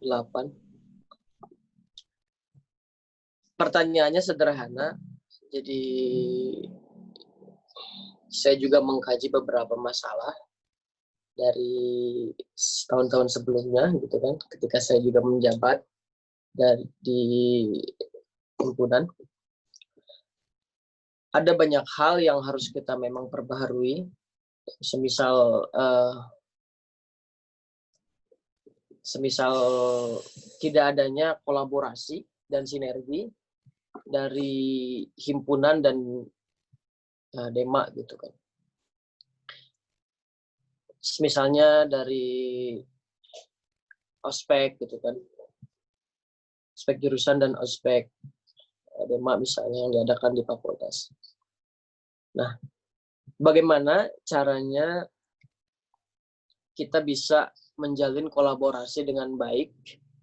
8. Pertanyaannya sederhana, jadi saya juga mengkaji beberapa masalah dari tahun-tahun sebelumnya gitu kan, ketika saya juga menjabat di himpunan. Ada banyak hal yang harus kita memang perbaharui, semisal tidak adanya kolaborasi dan sinergi dari himpunan dan Dema gitu kan. Misalnya dari ospek gitu kan, ospek jurusan dan ospek Dema misalnya yang diadakan di fakultas. Nah, bagaimana caranya kita bisa menjalin kolaborasi dengan baik?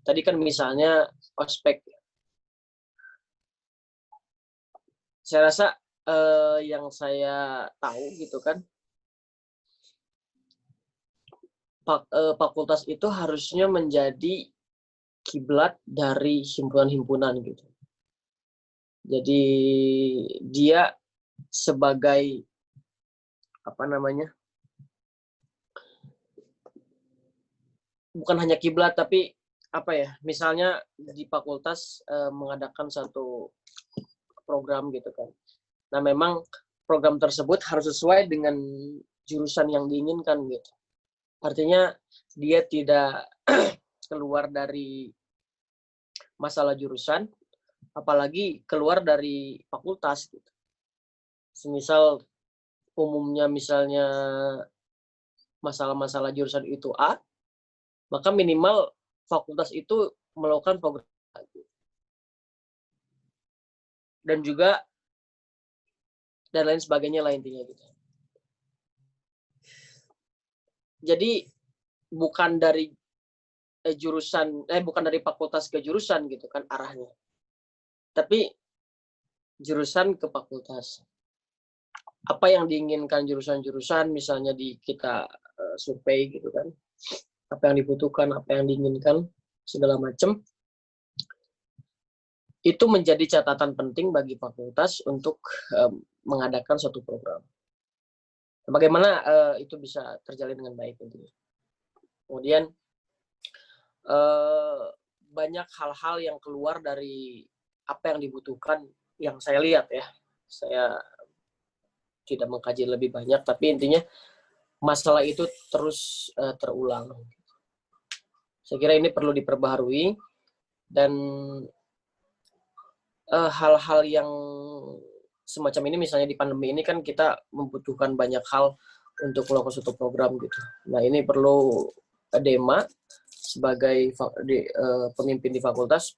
Tadi kan misalnya ospek. Saya rasa yang saya tahu gitu kan, fakultas itu harusnya menjadi kiblat dari himpunan-himpunan gitu. Jadi dia sebagai bukan hanya kiblat, tapi misalnya di fakultas mengadakan satu program gitu kan. Nah, memang program tersebut harus sesuai dengan jurusan yang diinginkan gitu. Artinya dia tidak keluar dari masalah jurusan, apalagi keluar dari fakultas gitu. Semisal umumnya misalnya masalah-masalah jurusan itu A, maka minimal fakultas itu melakukan program dan juga dan lain sebagainya lah intinya gitu. Jadi bukan dari bukan dari fakultas ke jurusan gitu kan arahnya, tapi jurusan ke fakultas. Apa yang diinginkan jurusan-jurusan, misalnya di kita survei gitu kan, apa yang dibutuhkan, apa yang diinginkan, segala macam, itu menjadi catatan penting bagi fakultas untuk mengadakan suatu program. Bagaimana itu bisa terjalin dengan baik tentunya. Kemudian banyak hal-hal yang keluar dari apa yang dibutuhkan, yang saya lihat ya. Saya tidak mengkaji lebih banyak, tapi intinya masalah itu terus terulang. Saya kira ini perlu diperbaharui, dan hal-hal yang semacam ini, misalnya di pandemi ini kan kita membutuhkan banyak hal untuk melakukan suatu program gitu. Nah, ini perlu Dema sebagai pemimpin di fakultas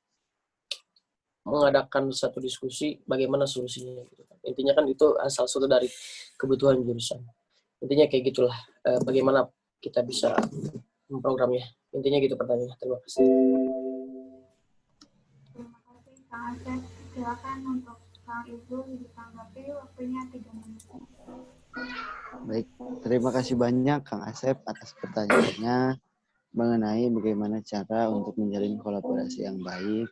mengadakan satu diskusi bagaimana solusinya gitu. Intinya kan itu asal satu dari kebutuhan jurusan. Intinya kayak gitulah, bagaimana kita bisa memprogramnya. Intinya gitu pertanyaannya. Terima kasih. Terima kasih Kang Asep. Silakan untuk Kang Izul ditanggapi, waktunya 3 menit. Baik, terima kasih banyak Kang Asep atas pertanyaannya mengenai bagaimana cara untuk menjalin kolaborasi yang baik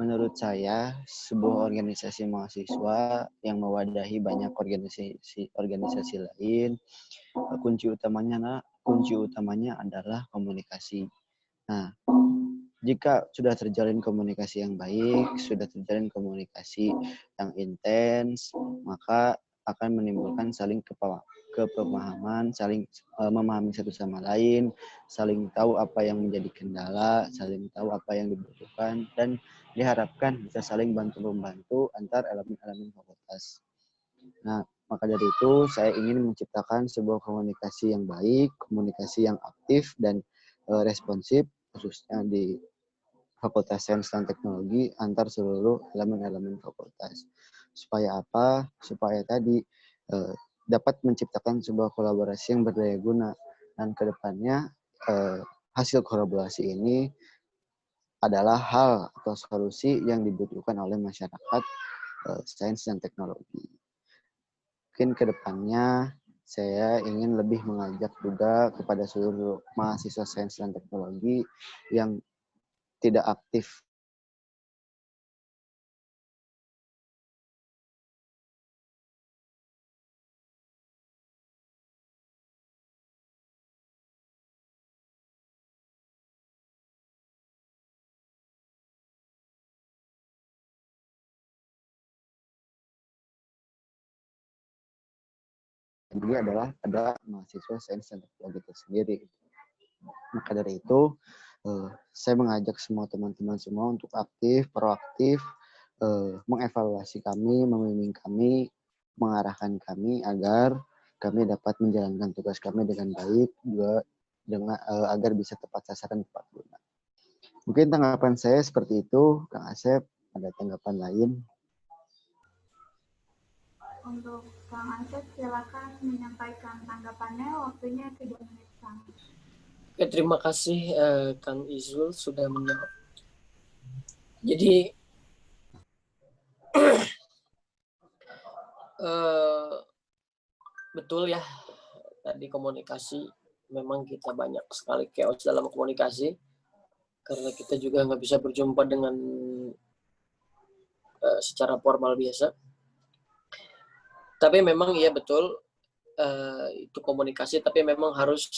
menurut saya sebuah organisasi mahasiswa yang mewadahi banyak organisasi lain, kunci utamanya adalah komunikasi. Nah, jika sudah terjalin komunikasi yang baik, sudah terjalin komunikasi yang intens, maka akan menimbulkan saling kepemahaman, saling memahami satu sama lain, saling tahu apa yang menjadi kendala, saling tahu apa yang dibutuhkan, dan diharapkan bisa saling bantu-membantu antar elemen-elemen fakultas. Nah, maka dari itu saya ingin menciptakan sebuah komunikasi yang baik, komunikasi yang aktif dan responsif, khususnya di Fakultas Sains dan Teknologi antar seluruh elemen-elemen fakultas. Supaya apa? Supaya tadi dapat menciptakan sebuah kolaborasi yang berdaya guna, dan kedepannya hasil kolaborasi ini adalah hal atau solusi yang dibutuhkan oleh masyarakat sains dan teknologi. Mungkin kedepannya saya ingin lebih mengajak juga kepada seluruh mahasiswa sains dan teknologi yang tidak aktif ini adalah mahasiswa sains dan teknologi itu sendiri. Maka dari itu, saya mengajak semua teman-teman semua untuk aktif, proaktif, mengevaluasi kami, membimbing kami, mengarahkan kami agar kami dapat menjalankan tugas kami dengan baik, juga agar bisa tepat sasaran, tepat guna. Mungkin tanggapan saya seperti itu, Kang Asep. Ada tanggapan lain? Untuk Kang Asep, silakan menyampaikan tanggapannya. Waktunya 3 menit, Kang. Oke, terima kasih Kang Izul sudah menjawab. Jadi betul ya, tadi komunikasi memang kita banyak sekali chaos dalam komunikasi karena kita juga nggak bisa berjumpa dengan secara formal biasa. Tapi memang iya betul itu komunikasi, tapi memang harus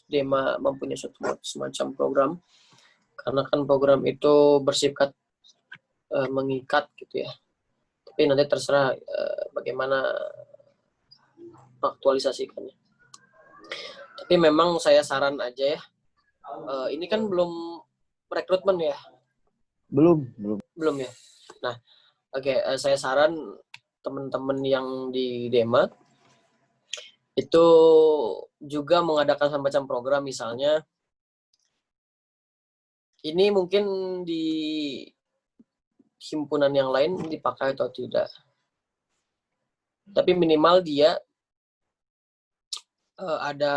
Dema mempunyai semacam program, karena kan program itu bersifat mengikat gitu ya. Tapi nanti terserah bagaimana aktualisasikannya. Tapi memang saya saran aja ya, ini kan belum rekrutmen ya? Belum ya. Nah, oke, saya saran teman-teman yang di Dema itu juga mengadakan semacam program, misalnya ini mungkin di himpunan yang lain dipakai atau tidak, tapi minimal dia ada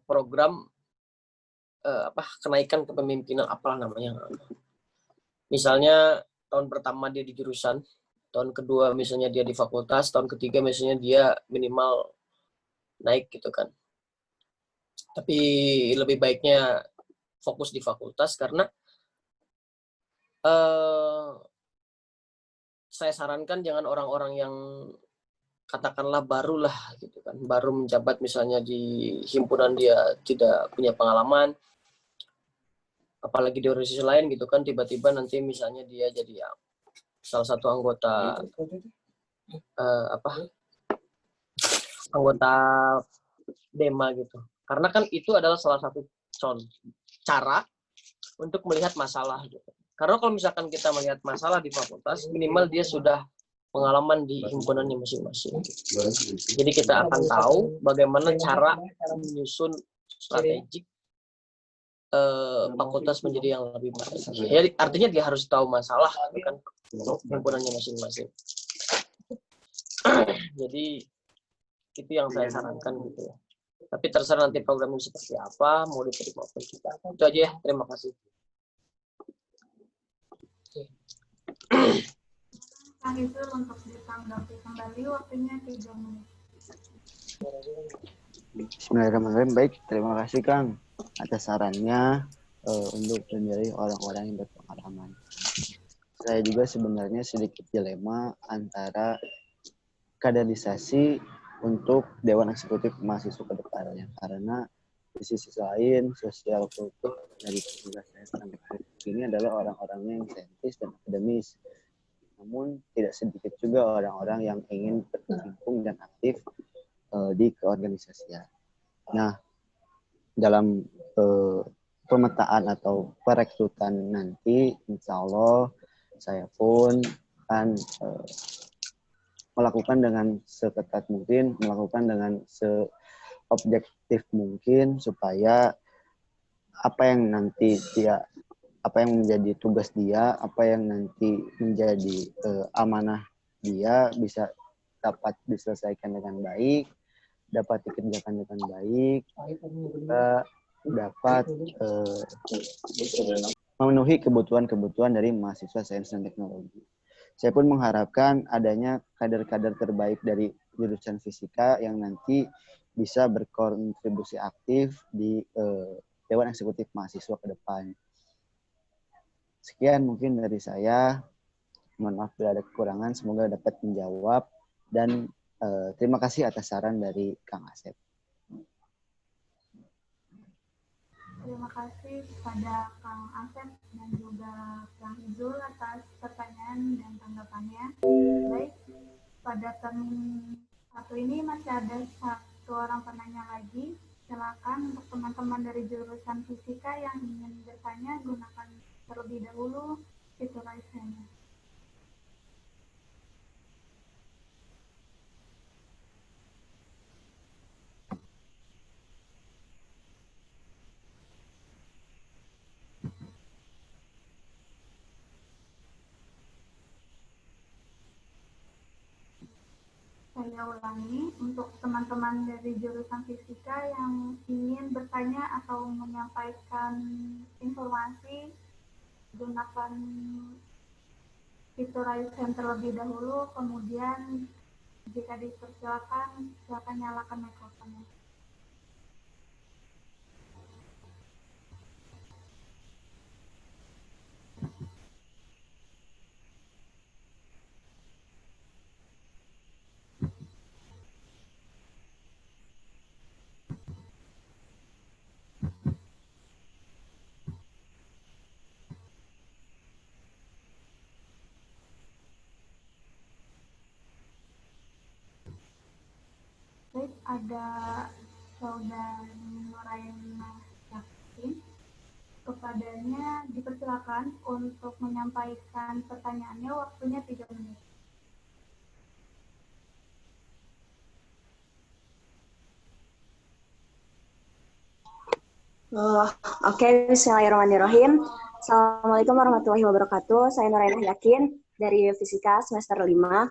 program kenaikan kepemimpinan, apalah namanya. Misalnya tahun pertama dia di jurusan, tahun kedua misalnya dia di fakultas, tahun ketiga misalnya dia minimal naik gitu kan. Tapi lebih baiknya fokus di fakultas, karena saya sarankan jangan orang-orang yang katakanlah baru lah gitu kan, baru menjabat misalnya di himpunan, dia tidak punya pengalaman, apalagi di organisasi lain gitu kan, tiba-tiba nanti misalnya dia jadi salah satu anggota anggota Dema gitu. Karena kan itu adalah salah satu cara untuk melihat masalah gitu. Karena kalau misalkan kita melihat masalah di fakultas, minimal dia sudah pengalaman di himpunannya masing-masing. Jadi kita akan tahu bagaimana cara menyusun strategi fakultas menjadi yang lebih baik. Ya, artinya dia harus tahu masalah kan himpunannya masing-masing. Jadi itu yang saya sarankan gitu ya. Tapi terserah nanti programnya seperti apa, mau diterima apa kita. Itu aja ya, terima kasih. Kang Izul untuk ditanggapi kembali, waktunya 3 menit. Bismillahirrahmanirrahim. Baik, terima kasih Kang atas sarannya untuk memilih orang-orang yang berpengalaman. saya juga sebenarnya sedikit dilema antara kaderisasi untuk Dewan Eksekutif Mahasiswa ke depannya. Karena di sisi lain, sosial kultur dari Fakultas Sains dan Teknologi ini adalah orang-orangnya yang saintis dan akademis. Namun tidak sedikit juga orang-orang yang ingin berkecimpung dan aktif di keorganisasian. Nah, dalam pemetaan atau perekrutan nanti, insya Allah saya pun akan melakukan dengan seketat mungkin, melakukan dengan seobjektif mungkin supaya apa yang nanti dia, apa yang menjadi tugas dia, apa yang nanti menjadi amanah dia bisa dapat diselesaikan dengan baik, dapat dikerjakan dengan baik, kita dapat memenuhi kebutuhan-kebutuhan dari mahasiswa sains dan teknologi. Saya pun mengharapkan adanya kader-kader terbaik dari jurusan fisika yang nanti bisa berkontribusi aktif di Dewan Eksekutif Mahasiswa ke depan. Sekian mungkin dari saya. Mohon maaf bila ada kekurangan, semoga dapat menjawab. Dan terima kasih atas saran dari Kang Asep. Terima kasih kepada Kang Asep dan juga Kang Izul atas pertanyaan dan tanggapannya. Baik, pada termin satu ini masih ada satu orang penanya lagi. Silakan untuk teman-teman dari jurusan fisika yang ingin bertanya, gunakan terlebih dahulu fitur raise hand. Saya ulangi, untuk teman-teman dari jurusan fisika yang ingin bertanya atau menyampaikan informasi, gunakan fitur raise hand terlebih dahulu, kemudian jika dipersilakan, silakan nyalakan mikrofonnya. Baik, ada saudari Nuraina Yakin. Kepadanya dipersilakan untuk menyampaikan pertanyaannya, waktunya 3 menit. Oke, bismillahirrahmanirrahim. Assalamualaikum warahmatullahi wabarakatuh. Saya Nuraina Yakin dari Fisika semester 5.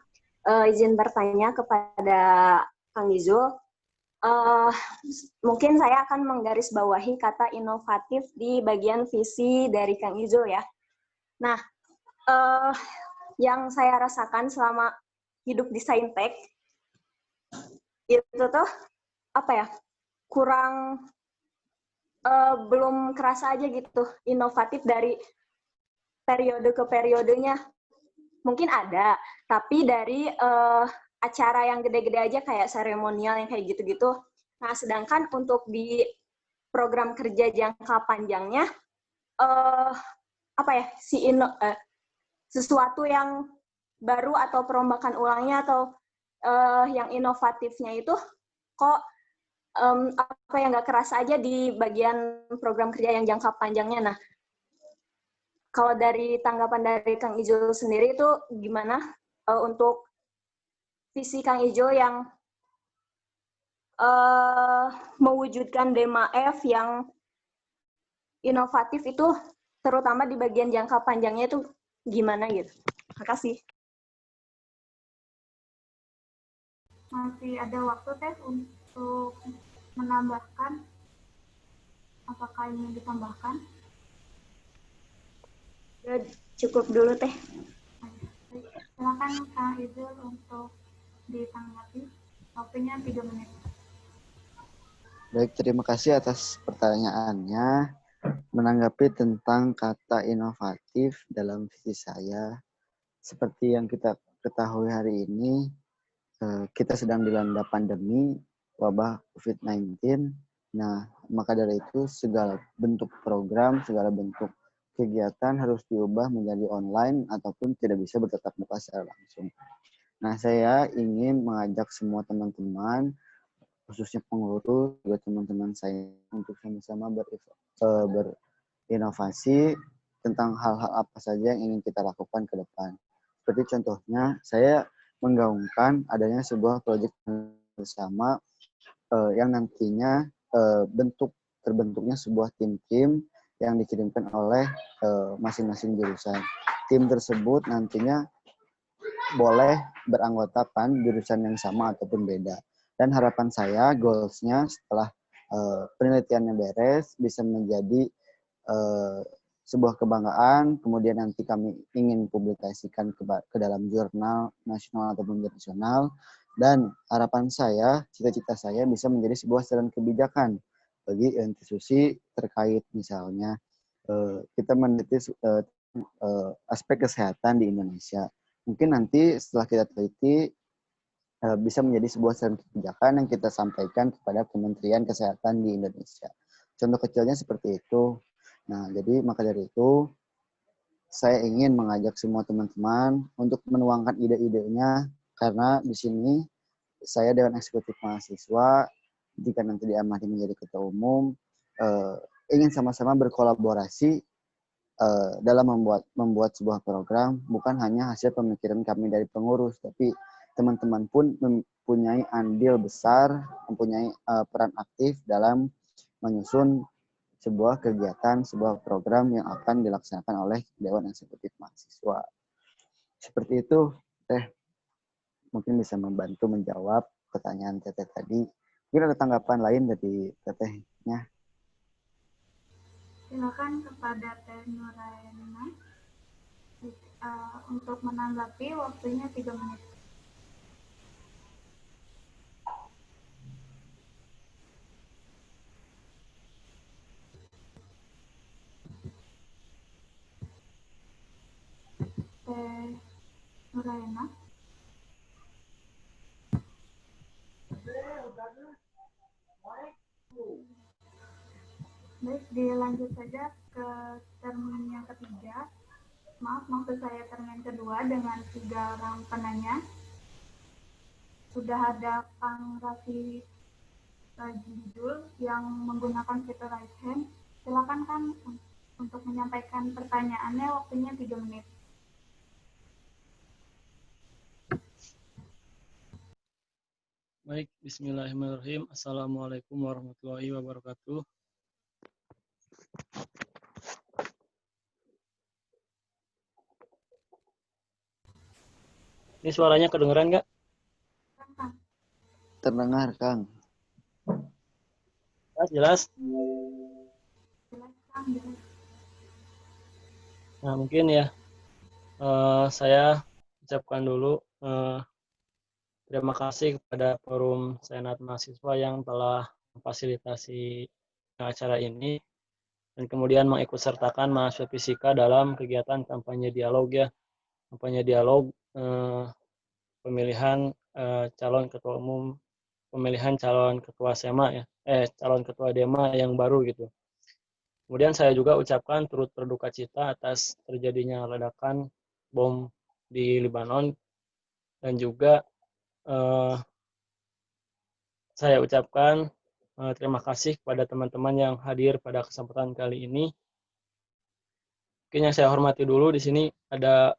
Izin bertanya kepada Kang Izul. Mungkin saya akan menggarisbawahi kata inovatif di bagian visi dari Kang Izul ya. Nah, yang saya rasakan selama hidup di Saintek itu tuh apa ya, kurang belum kerasa aja gitu inovatif dari periode ke periodenya. Mungkin ada, tapi dari acara yang gede-gede aja kayak seremonial yang kayak gitu-gitu. Nah, sedangkan untuk di program kerja jangka panjangnya apa ya, sesuatu yang baru atau perombakan ulangnya atau yang inovatifnya itu kok apa yang nggak kerasa aja di bagian program kerja yang jangka panjangnya. Nah, kalau dari tanggapan dari Kang Ijul sendiri itu gimana untuk visi Kang Ijul yang mewujudkan DEMA-F yang inovatif itu, terutama di bagian jangka panjangnya itu gimana gitu? Terima kasih. Masih ada waktu Teh untuk menambahkan, apakah ingin ditambahkan? Cukup dulu Teh. Silakan Kang Izul untuk ditanggapi. Waktunya 3 menit. Baik, terima kasih atas pertanyaannya. menanggapi tentang kata inovatif dalam visi saya, seperti yang kita ketahui hari ini, kita sedang dilanda pandemi wabah COVID-19. Nah, maka dari itu segala bentuk program, segala bentuk kegiatan harus diubah menjadi online ataupun tidak bisa bertatap muka secara langsung. Nah, saya ingin mengajak semua teman-teman, khususnya pengurus, juga teman-teman saya untuk sama-sama berinovasi tentang hal-hal apa saja yang ingin kita lakukan ke depan. Seperti contohnya, saya menggaungkan adanya sebuah proyek bersama yang nantinya terbentuknya sebuah tim-tim yang dikirimkan oleh masing-masing jurusan. Tim tersebut nantinya boleh beranggotakan jurusan yang sama ataupun beda. Dan harapan saya, goals-nya setelah penelitiannya beres, bisa menjadi sebuah kebanggaan, kemudian nanti kami ingin publikasikan ke dalam jurnal nasional ataupun internasional, dan harapan saya, cita-cita saya bisa menjadi sebuah saran kebijakan bagi institusi terkait, misalnya kita meneliti aspek kesehatan di Indonesia. Mungkin nanti setelah kita teliti bisa menjadi sebuah saran kebijakan yang kita sampaikan kepada Kementerian Kesehatan di Indonesia. Contoh kecilnya seperti itu. Nah, jadi maka dari itu saya ingin mengajak semua teman-teman untuk menuangkan ide-idenya, karena di sini saya Dewan Eksekutif Mahasiswa, jika nanti diamati menjadi ketua umum, ingin sama-sama berkolaborasi dalam membuat sebuah program, bukan hanya hasil pemikiran kami dari pengurus, tapi teman-teman pun mempunyai andil besar, mempunyai peran aktif dalam menyusun sebuah kegiatan, sebuah program yang akan dilaksanakan oleh Dewan Eksekutif Mahasiswa. Seperti itu, Teh. Mungkin bisa membantu menjawab pertanyaan Teteh tadi. Mungkin ada tanggapan lain dari Tetehnya. Silakan kepada Teh Nuraina untuk menanggapi, waktunya 3 menit. Teh Nuraina. Baik, dilanjut saja ke termin yang ketiga. Maaf, maksud saya termin kedua dengan 3 orang penanya. Sudah ada Kang Raffi Rajidul yang menggunakan fitur raise hand. Silakan Kang untuk menyampaikan pertanyaannya, waktunya 3 menit. Baik, bismillahirrahmanirrahim. Assalamualaikum warahmatullahi wabarakatuh. Ini suaranya kedengeran nggak? Terdengar, Kang. Jelas? Jelas, Kang. Jelas. Nah, mungkin ya, saya ucapkan dulu terima kasih kepada Forum Senat Mahasiswa yang telah memfasilitasi acara ini dan kemudian mengikutsertakan mahasiswa fisika dalam kegiatan kampanye dialog ya. Kampanye dialog pemilihan calon ketua umum, pemilihan calon ketua SEMA ya, calon ketua DEMA yang baru gitu. Kemudian saya juga ucapkan turut berduka cita atas terjadinya ledakan bom di Lebanon, dan juga saya ucapkan terima kasih kepada teman-teman yang hadir pada kesempatan kali ini. Mungkin yang saya hormati dulu di sini ada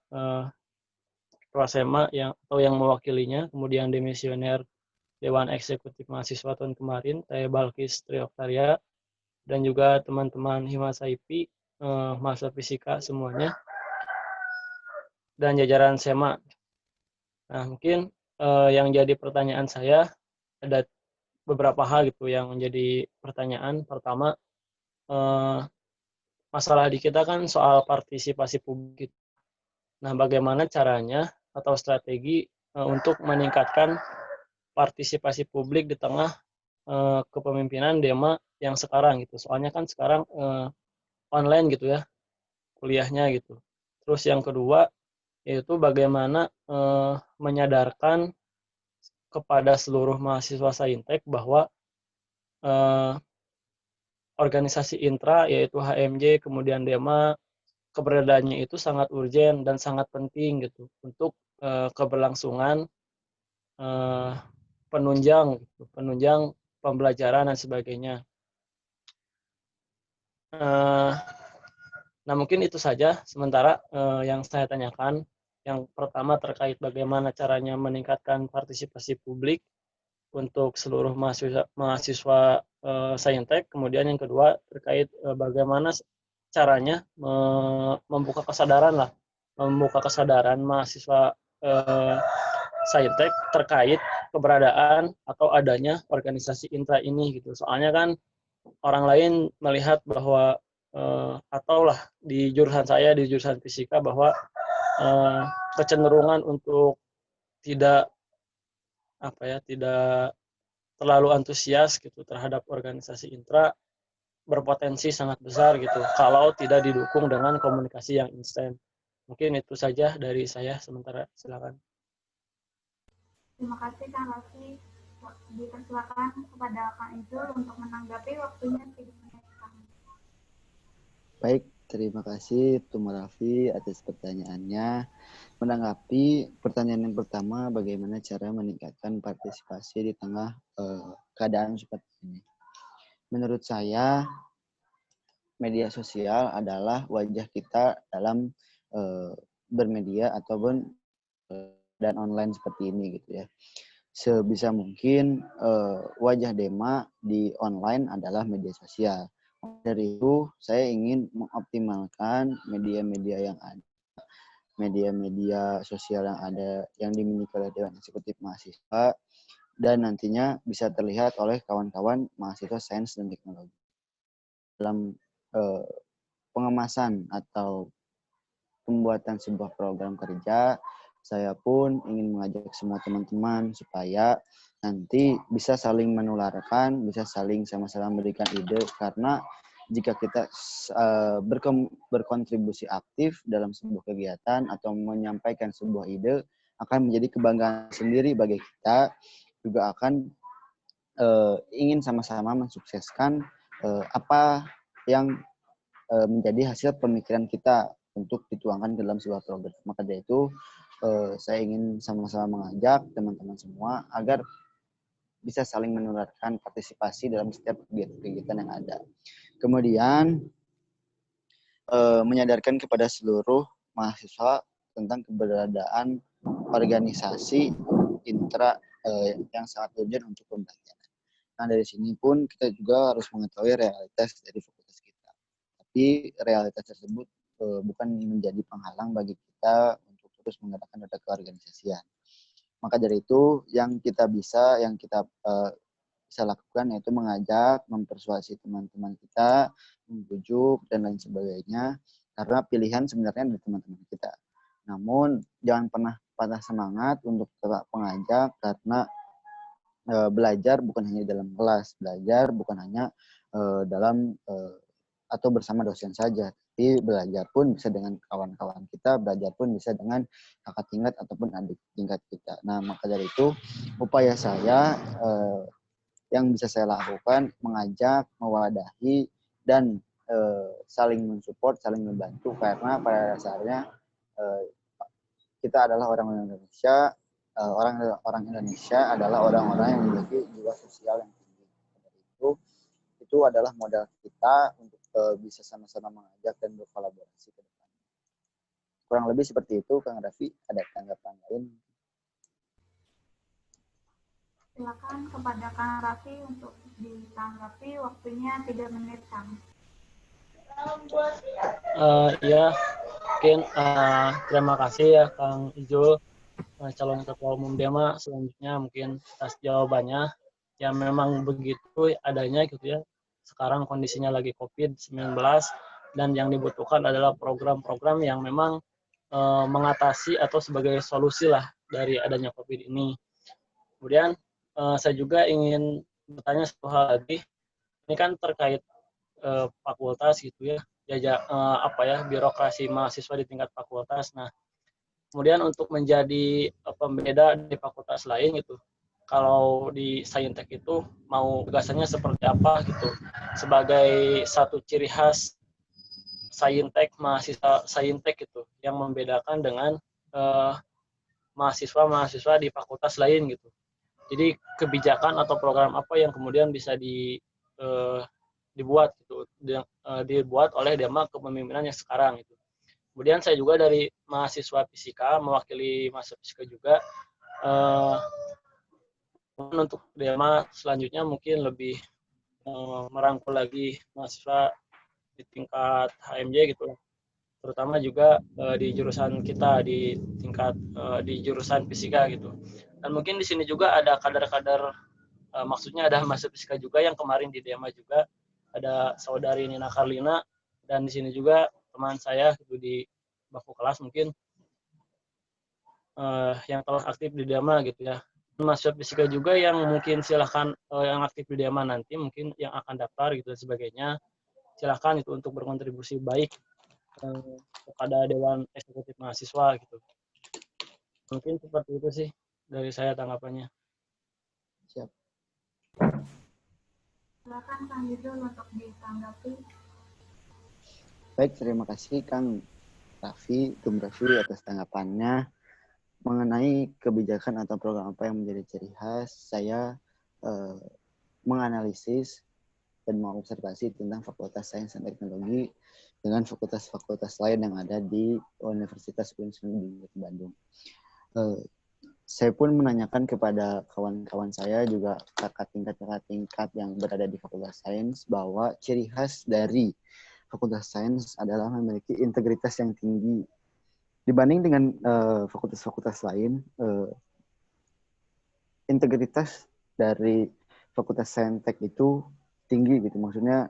Ketua SEMA atau yang mewakilinya, kemudian demisioner Dewan Eksekutif Mahasiswa tahun kemarin, Teh Balkis Trioktaria, dan juga teman-teman Himasa IP, mahasiswa fisika semuanya, dan jajaran SEMA. Nah, mungkin yang jadi pertanyaan saya, ada beberapa hal gitu yang menjadi pertanyaan. Pertama, masalah di kita kan soal partisipasi publik. Nah, bagaimana caranya atau strategi untuk meningkatkan partisipasi publik di tengah kepemimpinan DEMA yang sekarang gitu. Soalnya kan sekarang online gitu ya kuliahnya gitu. Terus yang kedua yaitu bagaimana menyadarkan kepada seluruh mahasiswa Saintek bahwa organisasi intra yaitu HMJ kemudian DEMA keberadaannya itu sangat urgen dan sangat penting gitu untuk keberlangsungan penunjang pembelajaran dan sebagainya. Nah mungkin itu saja sementara yang saya tanyakan. Yang pertama terkait bagaimana caranya meningkatkan partisipasi publik untuk seluruh mahasiswa Saintek. Kemudian yang kedua terkait bagaimana caranya membuka kesadaran mahasiswa Saintek terkait keberadaan atau adanya organisasi intra ini gitu. Soalnya kan orang lain melihat bahwa ataulah di jurusan saya di jurusan fisika bahwa kecenderungan untuk tidak terlalu antusias gitu terhadap organisasi intra berpotensi sangat besar gitu kalau tidak didukung dengan komunikasi yang instan. Mungkin itu saja dari saya sementara, silakan. Terima kasih Kang Raffi. Dipersilakan kepada Kang Ijul untuk menanggapi waktunya 3 menit. Baik, terima kasih Tum Raffi atas pertanyaannya. Menanggapi pertanyaan yang pertama, bagaimana cara meningkatkan partisipasi di tengah keadaan seperti ini. Menurut saya, media sosial adalah wajah kita dalam bermedia ataupun dan online seperti ini gitu ya. Sebisa mungkin wajah DEMA di online adalah media sosial. Dari itu, saya ingin mengoptimalkan media-media yang ada, media-media sosial yang ada, yang dimiliki oleh Dewan Eksekutif Mahasiswa, dan nantinya bisa terlihat oleh kawan-kawan mahasiswa sains dan teknologi. Dalam pengemasan atau pembuatan sebuah program kerja, saya pun ingin mengajak semua teman-teman supaya nanti bisa saling menularkan, bisa saling sama-sama memberikan ide, karena jika kita berkontribusi aktif dalam sebuah kegiatan atau menyampaikan sebuah ide, akan menjadi kebanggaan sendiri bagi kita, juga akan ingin sama-sama mensukseskan apa yang menjadi hasil pemikiran kita untuk dituangkan dalam sebuah program. Maka dari itu, saya ingin sama-sama mengajak teman-teman semua agar bisa saling menularkan partisipasi dalam setiap kegiatan yang ada. Kemudian, menyadarkan kepada seluruh mahasiswa tentang keberadaan organisasi intra yang sangat urgent untuk pembelajaran. Nah, dari sini pun kita juga harus mengetahui realitas dari fakultas kita. Tapi realitas tersebut bukan menjadi penghalang bagi kita untuk terus mengadakan roda keorganisasian. Maka dari itu yang kita bisa lakukan yaitu mengajak, mempersuasi teman-teman kita, membujuk dan lain sebagainya, karena pilihan sebenarnya dari teman-teman kita. Namun jangan pernah patah semangat untuk tetap mengajak, karena belajar bukan hanya dalam kelas, belajar bukan hanya dalam atau bersama dosen saja, tapi belajar pun bisa dengan kawan-kawan kita, belajar pun bisa dengan kakak tingkat ataupun adik tingkat kita. Nah, maka dari itu upaya saya yang bisa saya lakukan mengajak, mewadahi, dan saling mensupport, saling membantu, karena pada dasarnya kita adalah orang Indonesia, orang Indonesia adalah orang-orang yang memiliki jiwa sosial yang tinggi. Dari itu adalah modal kita untuk bisa sama-sama mengajak dan berkolaborasi ke depan. Kurang lebih seperti itu, Kang Raffi. Ada tanggapan lain? Silakan kepada Kang Raffi untuk ditanggapi, waktunya 3 menit, Kang. Ya, mungkin terima kasih ya Kang Ijul, calon ketua umum DEMA. Selanjutnya mungkin atas jawabannya. Ya memang begitu adanya gitu ya. Sekarang kondisinya lagi COVID-19 dan yang dibutuhkan adalah program-program yang memang mengatasi atau sebagai solusi lah dari adanya COVID ini. Kemudian saya juga ingin bertanya satu hal lagi. Ini kan terkait fakultas gitu ya. birokrasi mahasiswa di tingkat fakultas. Nah, kemudian untuk menjadi pembeda di fakultas lain gitu, kalau di Saintek itu mau gagasannya seperti apa gitu, sebagai satu ciri khas Saintek, mahasiswa Saintek gitu, yang membedakan dengan mahasiswa-mahasiswa di fakultas lain gitu. Jadi kebijakan atau program apa yang kemudian bisa dibuat gitu, dibuat oleh Dema kepemimpinan yang sekarang gitu. Kemudian saya juga dari mahasiswa fisika, mewakili mahasiswa fisika juga, untuk Dema selanjutnya mungkin lebih merangkul lagi mahasiswa di tingkat HMJ gitu, terutama juga di jurusan kita di tingkat di jurusan fisika gitu. Dan mungkin di sini juga ada kader-kader, maksudnya ada mahasiswa fisika juga yang kemarin di Dema juga, ada saudari Nina Karlina, dan di sini juga teman saya gitu di baku kelas mungkin yang telah aktif di Dema gitu ya. Mahasiswa fisika juga yang mungkin silahkan yang aktif di Dema nanti mungkin yang akan daftar gitu dan sebagainya, silahkan itu untuk berkontribusi baik kepada Dewan Eksekutif Mahasiswa gitu. Mungkin seperti itu sih dari saya tanggapannya. Siap. Silakan Kang Yudul untuk ditanggapi. Baik, terima kasih Kang Tum Raffi atas tanggapannya. Mengenai kebijakan atau program apa yang menjadi ciri khas, saya menganalisis dan mengobservasi tentang Fakultas Sains dan Teknologi dengan fakultas-fakultas lain yang ada di Universitas Unsur di Bandung. Saya pun menanyakan kepada kawan-kawan saya juga kakak tingkat yang berada di Fakultas Sains bahwa ciri khas dari Fakultas Sains adalah memiliki integritas yang tinggi. Dibanding dengan fakultas-fakultas lain, integritas dari Fakultas Saintek itu tinggi gitu. Maksudnya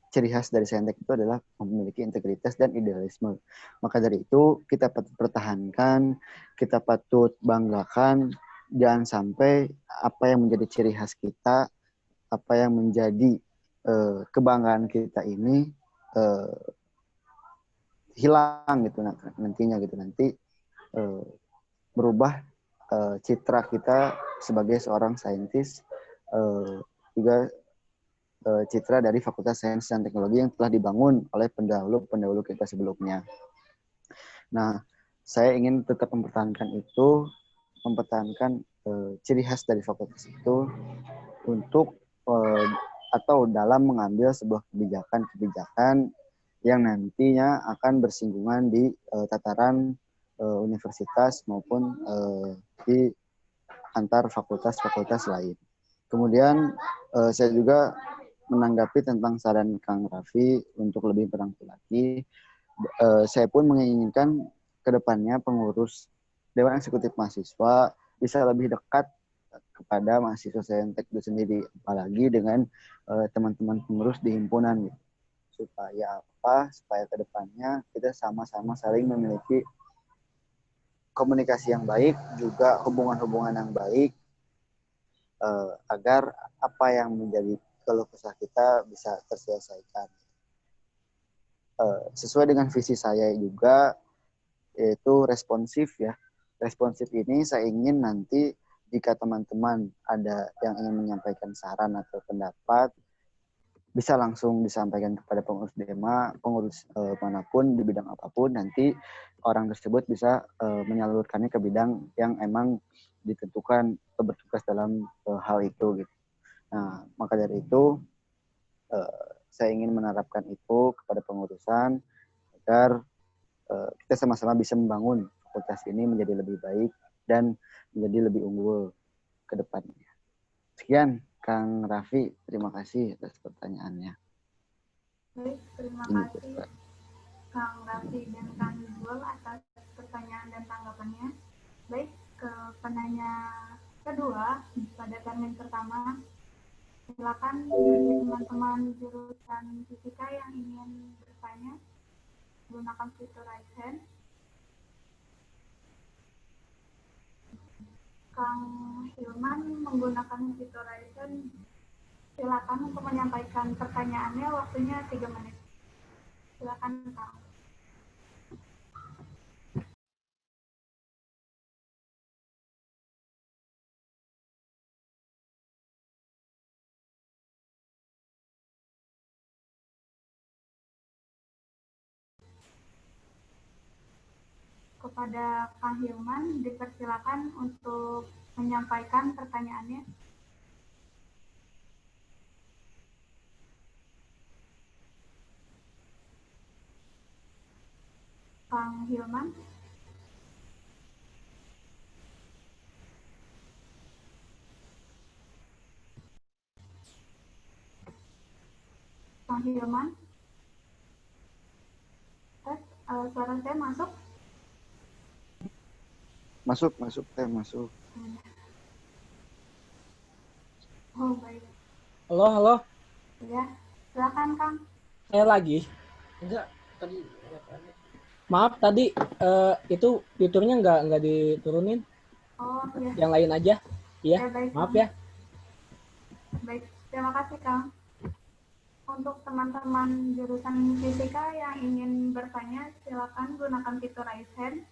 ciri khas dari Saintek itu adalah memiliki integritas dan idealisme. Maka dari itu kita patut pertahankan, kita patut banggakan, jangan sampai apa yang menjadi ciri khas kita, apa yang menjadi kebanggaan kita ini hilang gitu nantinya gitu, nanti merubah citra kita sebagai seorang saintis, juga citra dari Fakultas Sains dan Teknologi yang telah dibangun oleh pendahulu kita sebelumnya. Nah, saya ingin tetap mempertahankan itu, mempertahankan ciri khas dari fakultas itu untuk atau dalam mengambil sebuah kebijakan yang nantinya akan bersinggungan di tataran universitas maupun di antar fakultas-fakultas lain. Kemudian saya juga menanggapi tentang saran Kang Raffi untuk lebih berangkat lagi. Saya pun menginginkan ke depannya pengurus Dewan Eksekutif Mahasiswa bisa lebih dekat kepada mahasiswa Saintek itu sendiri, apalagi dengan teman-teman pengurus di himpunan gitu. Supaya apa? Supaya ke depannya kita sama-sama saling memiliki komunikasi yang baik, juga hubungan-hubungan yang baik, agar apa yang menjadi keluh kesah kita bisa terselesaikan. Sesuai dengan visi saya juga, yaitu responsif ya. Responsif ini saya ingin nanti jika teman-teman ada yang ingin menyampaikan saran atau pendapat, bisa langsung disampaikan kepada pengurus Dema, pengurus manapun di bidang apapun, nanti orang tersebut bisa menyalurkannya ke bidang yang emang ditentukan atau bertugas dalam hal itu gitu. Nah, maka dari itu saya ingin menerapkan itu kepada pengurusan agar kita sama-sama bisa membangun fakultas ini menjadi lebih baik dan menjadi lebih unggul ke depannya. Sekian Kang Raffi, terima kasih atas pertanyaannya. Baik, terima kasih Kang Raffi dan Kang Yudul atas pertanyaan dan tanggapannya. Baik, ke penanya kedua pada termin pertama, silakan bagi teman-teman jurusan fisika yang ingin bertanya gunakan fitur raise hand. Kang Hilman menggunakan fitur raise hand. Silakan untuk menyampaikan pertanyaannya, waktunya 3 menit. Silakan Kang. Kepada Kang Hilman, dipersilakan untuk menyampaikan pertanyaannya. Kang Hilman. Kang Hilman. Tes, suara saya masuk? Masuk, teh masuk. Oh, baik. Halo. Ya, silakan Kang. Saya lagi. Enggak, tadi Maaf tadi itu fiturnya nggak diturunin. Oh, ya. Yang lain aja. Iya. Ya, baik, Maaf Kang. ya. Baik, terima kasih Kang. Untuk teman-teman jurusan fisika yang ingin bertanya, silakan gunakan fitur raise hand.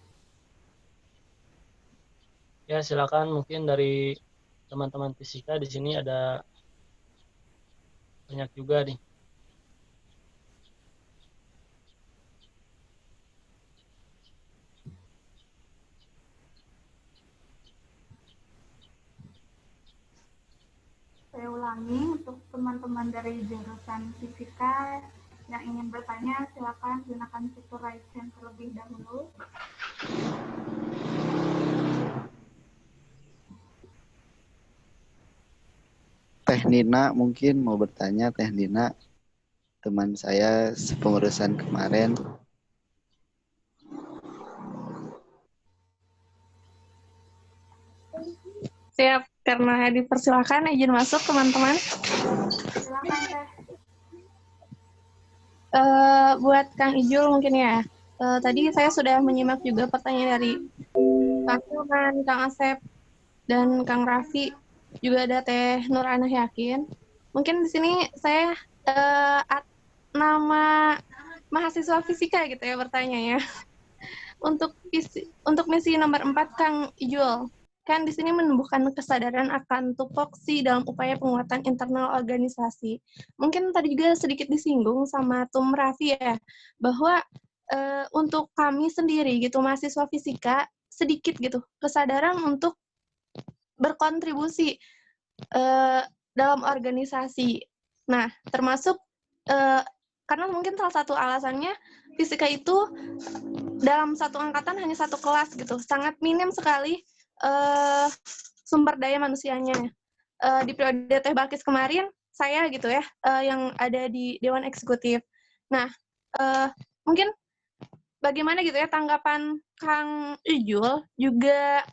Ya, silakan, mungkin dari teman-teman fisika di sini ada banyak juga nih. Saya ulangi, untuk teman-teman dari jurusan fisika yang ingin bertanya, silakan gunakan fitur raise hand terlebih dahulu. Teh Nina mungkin mau bertanya, Teh Nina, teman saya sepengurusan kemarin. Siap, karena dipersilakan izin masuk teman-teman. Silakan Teh. Buat Kang Ijul mungkin ya. Tadi saya sudah menyimak juga pertanyaan dari Kang Hilman, Kang Asep, dan Kang Raffi. Juga ada Teh Nur Anah Yakin. Mungkin di sini saya nama mahasiswa fisika gitu ya bertanya ya. Untuk misi nomor 4 Kang Ijul. Kan di sini menumbuhkan kesadaran akan tupoksi dalam upaya penguatan internal organisasi. Mungkin tadi juga sedikit disinggung sama Tum Raffi ya, bahwa untuk kami sendiri gitu, mahasiswa fisika, sedikit gitu, kesadaran untuk berkontribusi dalam organisasi. Nah, termasuk karena mungkin salah satu alasannya fisika itu dalam satu angkatan hanya satu kelas gitu, sangat minim sekali sumber daya manusianya. Di periode Teh Balkis kemarin, saya gitu ya, yang ada di Dewan Eksekutif. Nah, mungkin bagaimana gitu ya tanggapan Kang Ijul, juga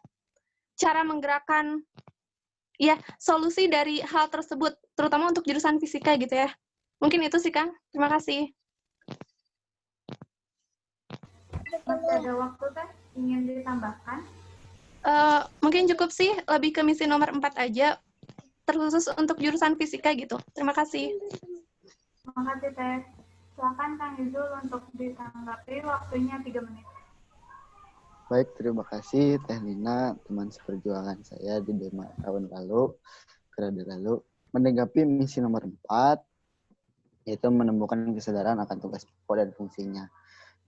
cara menggerakkan ya solusi dari hal tersebut, terutama untuk jurusan fisika gitu ya. Mungkin itu sih Kang, terima kasih. Masih ada waktu Teh, ingin ditambahkan? Mungkin cukup sih, lebih ke misi nomor 4 aja, terkhusus untuk jurusan fisika gitu. Terima kasih. Terima kasih Teh. Silakan Kang Ijul untuk ditanggapi, waktunya 3 menit. Baik, terima kasih Teh Nina, teman seperjuangan saya di Dema tahun lalu, periode lalu. Menanggapi misi nomor 4, yaitu menemukan kesadaran akan tugas pokok dan fungsinya.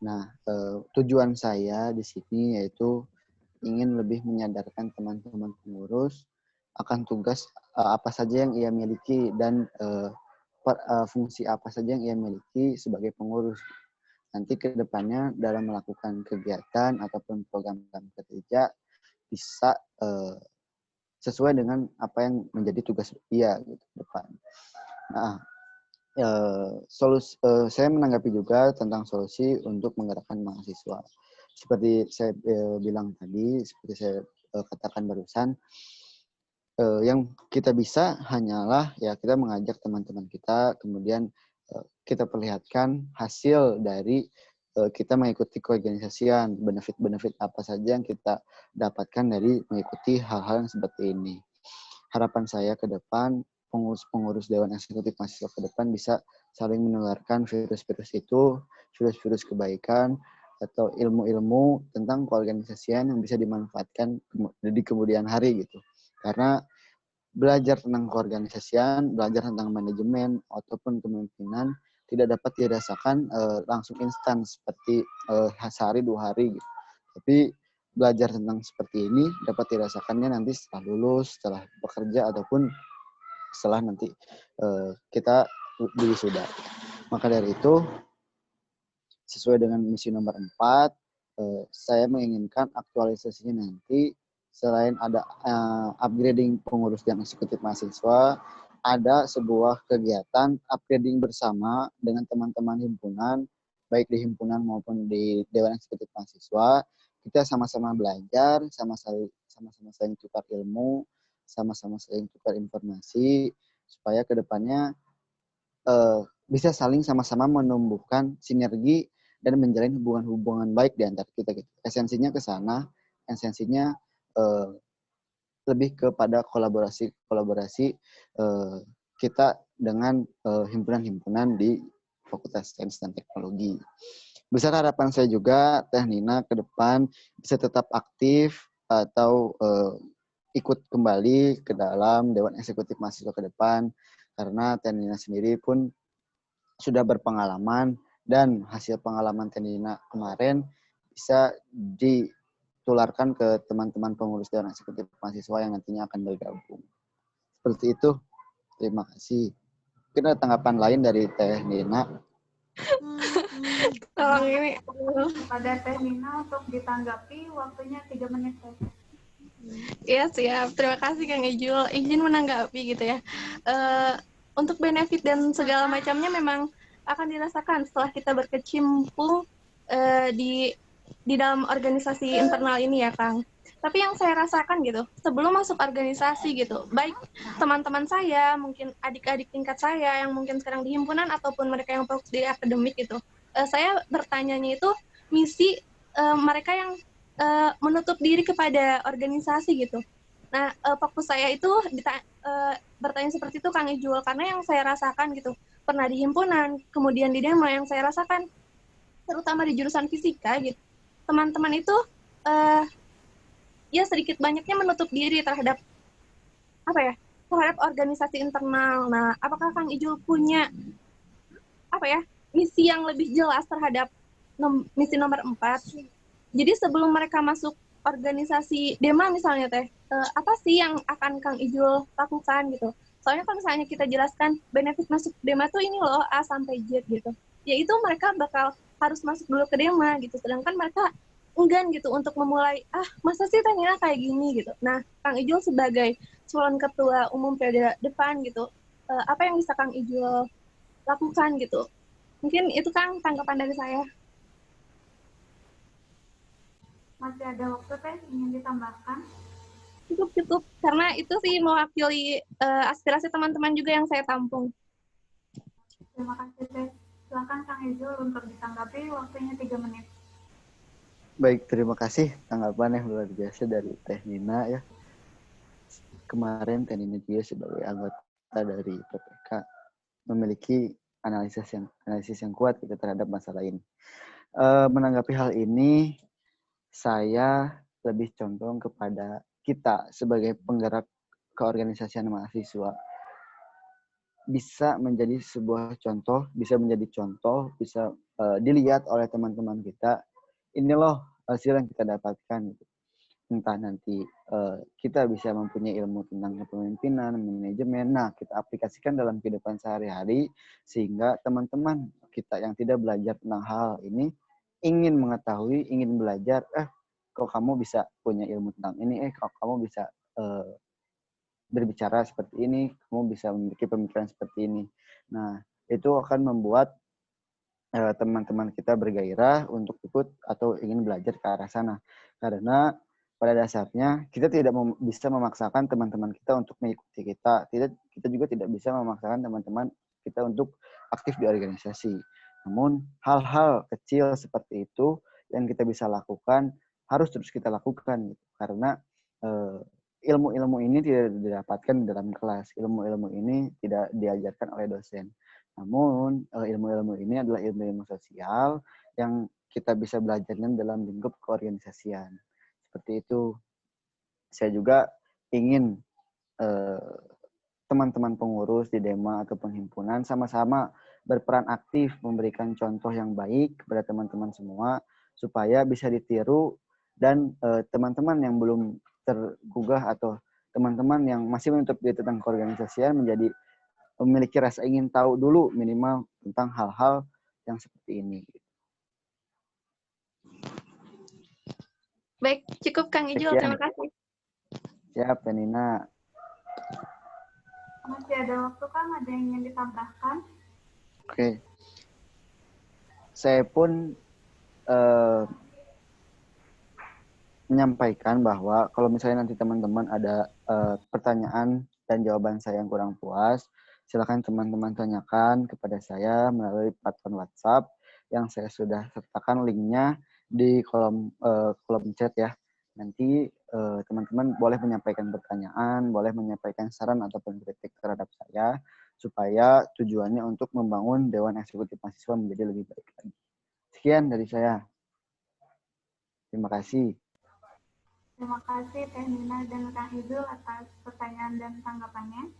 Nah, tujuan saya di sini yaitu ingin lebih menyadarkan teman-teman pengurus akan tugas apa saja yang ia miliki dan fungsi apa saja yang ia miliki sebagai pengurus. Nanti ke depannya dalam melakukan kegiatan ataupun program kerja bisa sesuai dengan apa yang menjadi tugas ia gitu ke depan. Nah, saya menanggapi juga tentang solusi untuk menggerakkan mahasiswa. Seperti saya bilang tadi, seperti saya katakan barusan, yang kita bisa hanyalah ya kita mengajak teman-teman kita, kemudian kita perlihatkan hasil dari kita mengikuti keorganisasian, benefit-benefit apa saja yang kita dapatkan dari mengikuti hal-hal yang seperti ini. Harapan saya ke depan, pengurus-pengurus Dewan Eksekutif Mahasiswa ke depan bisa saling menularkan virus-virus itu, virus-virus kebaikan, atau ilmu-ilmu tentang keorganisasian yang bisa dimanfaatkan di kemudian hari gitu. Karena belajar tentang keorganisasian, belajar tentang manajemen ataupun kepemimpinan tidak dapat dirasakan langsung instan seperti sehari 2 hari gitu. Tapi belajar tentang seperti ini dapat dirasakannya nanti setelah lulus, setelah bekerja ataupun setelah nanti kita wisuda. Maka dari itu sesuai dengan misi nomor 4, saya menginginkan aktualisasinya nanti selain ada upgrading pengurus dan eksekutif mahasiswa, ada sebuah kegiatan upgrading bersama dengan teman-teman himpunan, baik di himpunan maupun di Dewan Eksekutif Mahasiswa. Kita sama-sama belajar, sama-sama saling tukar ilmu, sama-sama saling tukar informasi, supaya kedepannya bisa saling sama-sama menumbuhkan sinergi dan menjalin hubungan-hubungan baik di antara kita gitu. Esensinya ke sana, esensinya lebih kepada kolaborasi kita dengan himpunan-himpunan di Fakultas Sains dan Teknologi. Besar harapan saya juga Teh Nina ke depan bisa tetap aktif atau ikut kembali ke dalam Dewan Eksekutif Mahasiswa ke depan, karena Teh Nina sendiri pun sudah berpengalaman dan hasil pengalaman Teh Nina kemarin bisa ditularkan ke teman-teman pengurus Dewan Eksekutif Mahasiswa yang nantinya akan bergabung. Seperti itu. Terima kasih. Mungkin ada tanggapan lain dari Teh Nina. Tolong ini. Pada Teh Nina untuk ditanggapi, waktunya 3 menit. Iya siap. Terima kasih Kang Ijul. Izin menanggapi gitu ya. Untuk benefit dan segala macamnya memang akan dirasakan setelah kita berkecimpung di dalam organisasi internal ini ya Kang. Tapi yang saya rasakan gitu, sebelum masuk organisasi gitu, baik teman-teman saya, mungkin adik-adik tingkat saya yang mungkin sekarang di himpunan ataupun mereka yang fokus di akademik gitu, saya bertanyanya itu misi mereka yang menutup diri kepada organisasi gitu. Nah, fokus saya itu bertanya seperti itu Kang Ijul, karena yang saya rasakan gitu, pernah di himpunan, kemudian di Dema yang saya rasakan, terutama di jurusan fisika gitu, teman-teman itu ya sedikit banyaknya menutup diri terhadap terhadap organisasi internal. Nah, apakah Kang Ijul punya misi yang lebih jelas terhadap misi nomor 4? Jadi sebelum mereka masuk organisasi Dema misalnya Teh, apa sih yang akan Kang Ijul lakukan gitu? Soalnya kalau misalnya kita jelaskan benefit masuk Dema tuh ini loh A sampai Z gitu. Ya itu mereka bakal harus masuk dulu ke Dema gitu. Sedangkan mereka enggan gitu untuk memulai, masa sih Teh Nina kayak gini gitu. Nah, Kang Ijul sebagai calon ketua umum periode depan gitu, apa yang bisa Kang Ijul lakukan gitu? Mungkin itu Kang tanggapan dari saya. Masih ada waktu Teh, ingin ditambahkan? Cukup, karena itu sih mewakili aspirasi teman-teman juga yang saya tampung. Terima kasih Teh. Silakan Kang Ijul untuk ditanggapi, waktunya 3 menit. Baik, terima kasih tanggapan yang luar biasa dari Teh Nina ya. Kemarin Teh Nina juga sebagai anggota dari PPK memiliki analisis yang kuat gitu terhadap masalah ini. Menanggapi hal ini, saya lebih condong kepada kita sebagai penggerak keorganisasian mahasiswa bisa menjadi sebuah contoh, bisa dilihat oleh teman-teman kita. Ini loh hasil yang kita dapatkan. Entah nanti kita bisa mempunyai ilmu tentang kepemimpinan, manajemen. Nah, kita aplikasikan dalam kehidupan sehari-hari sehingga teman-teman kita yang tidak belajar tentang hal ini ingin mengetahui, ingin belajar. Kok kamu bisa punya ilmu tentang ini? Kok kamu bisa berbicara seperti ini? Kamu bisa memiliki pemikiran seperti ini. Nah, itu akan membuat teman-teman kita bergairah untuk ikut atau ingin belajar ke arah sana. Karena pada dasarnya kita tidak bisa memaksakan teman-teman kita untuk mengikuti kita. Kita juga tidak bisa memaksakan teman-teman kita untuk aktif di organisasi. Namun hal-hal kecil seperti itu yang kita bisa lakukan harus terus kita lakukan gitu. Karena ilmu-ilmu ini tidak didapatkan dalam kelas. Ilmu-ilmu ini tidak diajarkan oleh dosen. Namun, ilmu-ilmu ini adalah ilmu-ilmu sosial yang kita bisa belajarnya dalam lingkup keorganisasian. Seperti itu. Saya juga ingin teman-teman pengurus di Dema atau penghimpunan sama-sama berperan aktif memberikan contoh yang baik kepada teman-teman semua supaya bisa ditiru dan teman-teman yang belum tergugah atau teman-teman yang masih menutup diri tentang keorganisasian menjadi memiliki rasa ingin tahu dulu minimal tentang hal-hal yang seperti ini. Baik, cukup Kang Ijul, terima kasih. Siap, Nina. Masih ada waktu, Kang? Ada yang ingin ditambahkan? Oke. Saya pun menyampaikan bahwa kalau misalnya nanti teman-teman ada pertanyaan dan jawaban saya yang kurang puas, silakan teman-teman tanyakan kepada saya melalui platform WhatsApp yang saya sudah sertakan linknya di kolom chat ya. Nanti teman-teman boleh menyampaikan pertanyaan, boleh menyampaikan saran ataupun kritik terhadap saya, supaya tujuannya untuk membangun Dewan Eksekutif Mahasiswa menjadi lebih baik lagi. Sekian dari saya. Terima kasih. Terima kasih Teh Nina dan Kang Ijul atas pertanyaan dan tanggapannya.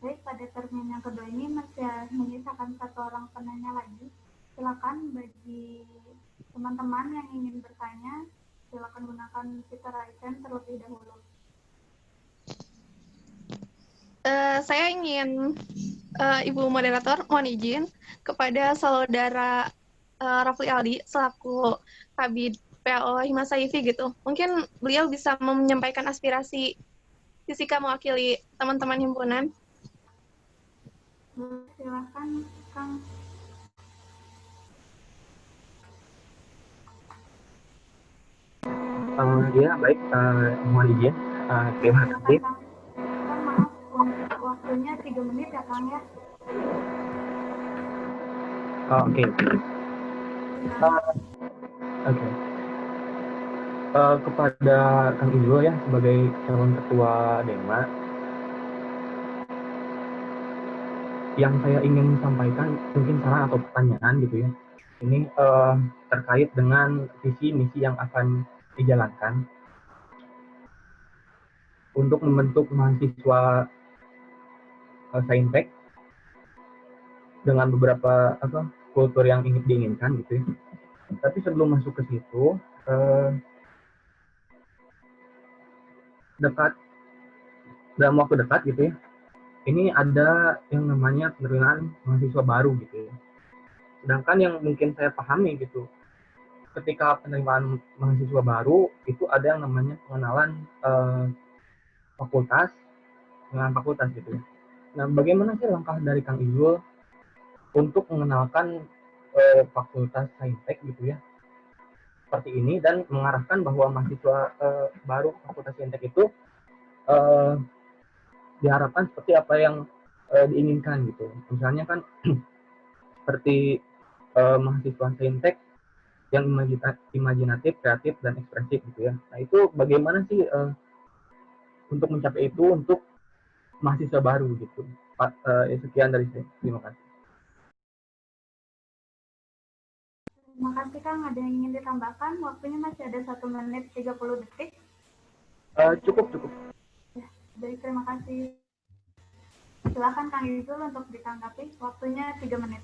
Baik, pada termin yang kedua ini masih menyisakan satu orang penanya lagi. Silakan bagi teman-teman yang ingin bertanya, silakan gunakan fitur raise hand terlebih dahulu. Saya ingin Ibu Moderator mohon izin kepada Saudara Rafli Aldi selaku Kabid PAO Hima Saifi gitu. Mungkin beliau bisa menyampaikan aspirasi Fisika mewakili teman-teman himpunan. Silakan Kang. Ya, baik. Mohon izin. Terima kasih. Kang, maaf, untuk waktunya 3 menit ya, Kang ya. Oke. Oke. Kepada Kang Ijul ya, sebagai calon ketua Dema, yang saya ingin sampaikan mungkin saran atau pertanyaan gitu ya. Ini terkait dengan visi misi yang akan dijalankan untuk membentuk mahasiswa saintek dengan beberapa kultur yang ingin diinginkan gitu ya. Tapi sebelum masuk ke situ, dalam waktu dekat gitu ya, ini ada yang namanya penerimaan mahasiswa baru gitu ya. Sedangkan yang mungkin saya pahami gitu, ketika penerimaan mahasiswa baru itu ada yang namanya pengenalan fakultas dengan fakultas gitu ya. Nah, bagaimana sih langkah dari Kang Ijul untuk mengenalkan fakultas saintek gitu ya, seperti ini, dan mengarahkan bahwa mahasiswa baru fakultas saintek itu diharapkan seperti apa yang diinginkan gitu. Misalnya kan seperti mahasiswa saintek yang imajinatif, kreatif, dan ekspresif gitu ya. Nah, itu bagaimana sih untuk mencapai itu untuk mahasiswa baru gitu. Sekian dari saya. Terima kasih. Terima kasih Kang. Ada yang ingin ditambahkan? Waktunya masih ada 1 menit 30 detik. Cukup. Ya, baik, terima kasih. Silakan Kang Ijul untuk ditanggapi. Waktunya 3 menit.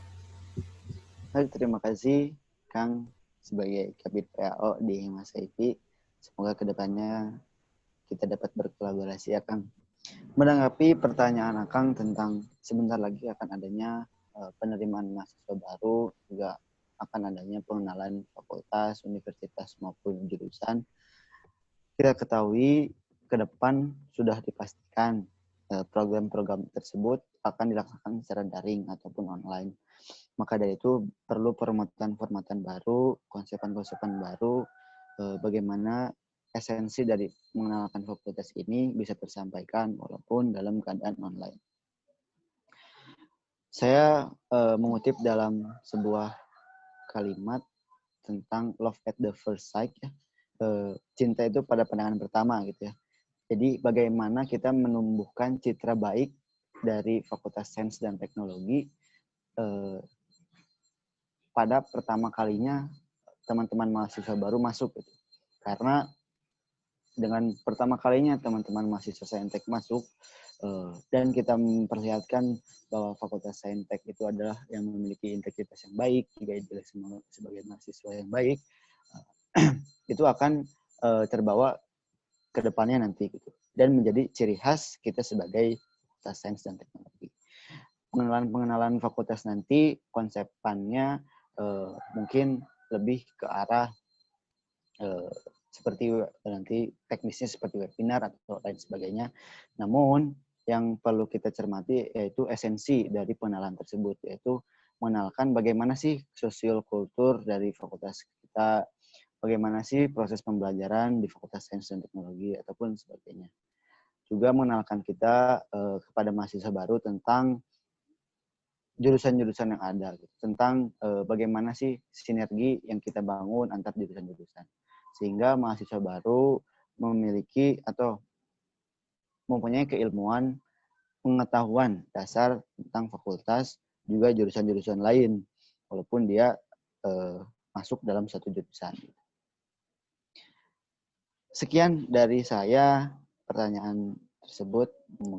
Baik, terima kasih Kang sebagai Kabid PAO di Hima Saifi. Semoga kedepannya kita dapat berkolaborasi ya Kang. Menanggapi pertanyaan Kang tentang sebentar lagi akan adanya penerimaan mahasiswa baru, juga akan adanya pengenalan fakultas, universitas maupun jurusan. Kita ketahui ke depan sudah dipastikan program-program tersebut akan dilaksanakan secara daring ataupun online. Maka dari itu perlu formatan baru, konsepan baru, bagaimana esensi dari mengenalkan fakultas ini bisa tersampaikan walaupun dalam keadaan online. Saya mengutip dalam sebuah kalimat tentang love at the first sight ya. Cinta itu pada pandangan pertama gitu ya. Jadi bagaimana kita menumbuhkan citra baik dari Fakultas Sains dan Teknologi pada pertama kalinya teman-teman mahasiswa baru masuk gitu. Karena dengan pertama kalinya teman-teman mahasiswa Saintek masuk dan kita memperlihatkan bahwa Fakultas Saintek itu adalah yang memiliki integritas yang baik, juga idealis sebagai mahasiswa yang baik, itu akan terbawa ke depannya nanti gitu, dan menjadi ciri khas kita sebagai Fakultas Sains dan Teknologi. Pengenalan fakultas nanti konsepannya mungkin lebih ke arah seperti nanti teknisnya seperti webinar atau lain sebagainya. Namun yang perlu kita cermati yaitu esensi dari pengenalan tersebut, yaitu mengenalkan bagaimana sih sosial kultur dari fakultas kita, bagaimana sih proses pembelajaran di Fakultas Sains dan Teknologi ataupun sebagainya. Juga mengenalkan kita kepada mahasiswa baru tentang jurusan-jurusan yang ada, tentang bagaimana sih sinergi yang kita bangun antar jurusan-jurusan, sehingga mahasiswa baru memiliki atau mempunyai keilmuan, pengetahuan dasar tentang fakultas, juga jurusan-jurusan lain, walaupun dia masuk dalam satu jurusan. Sekian dari saya, pertanyaan tersebut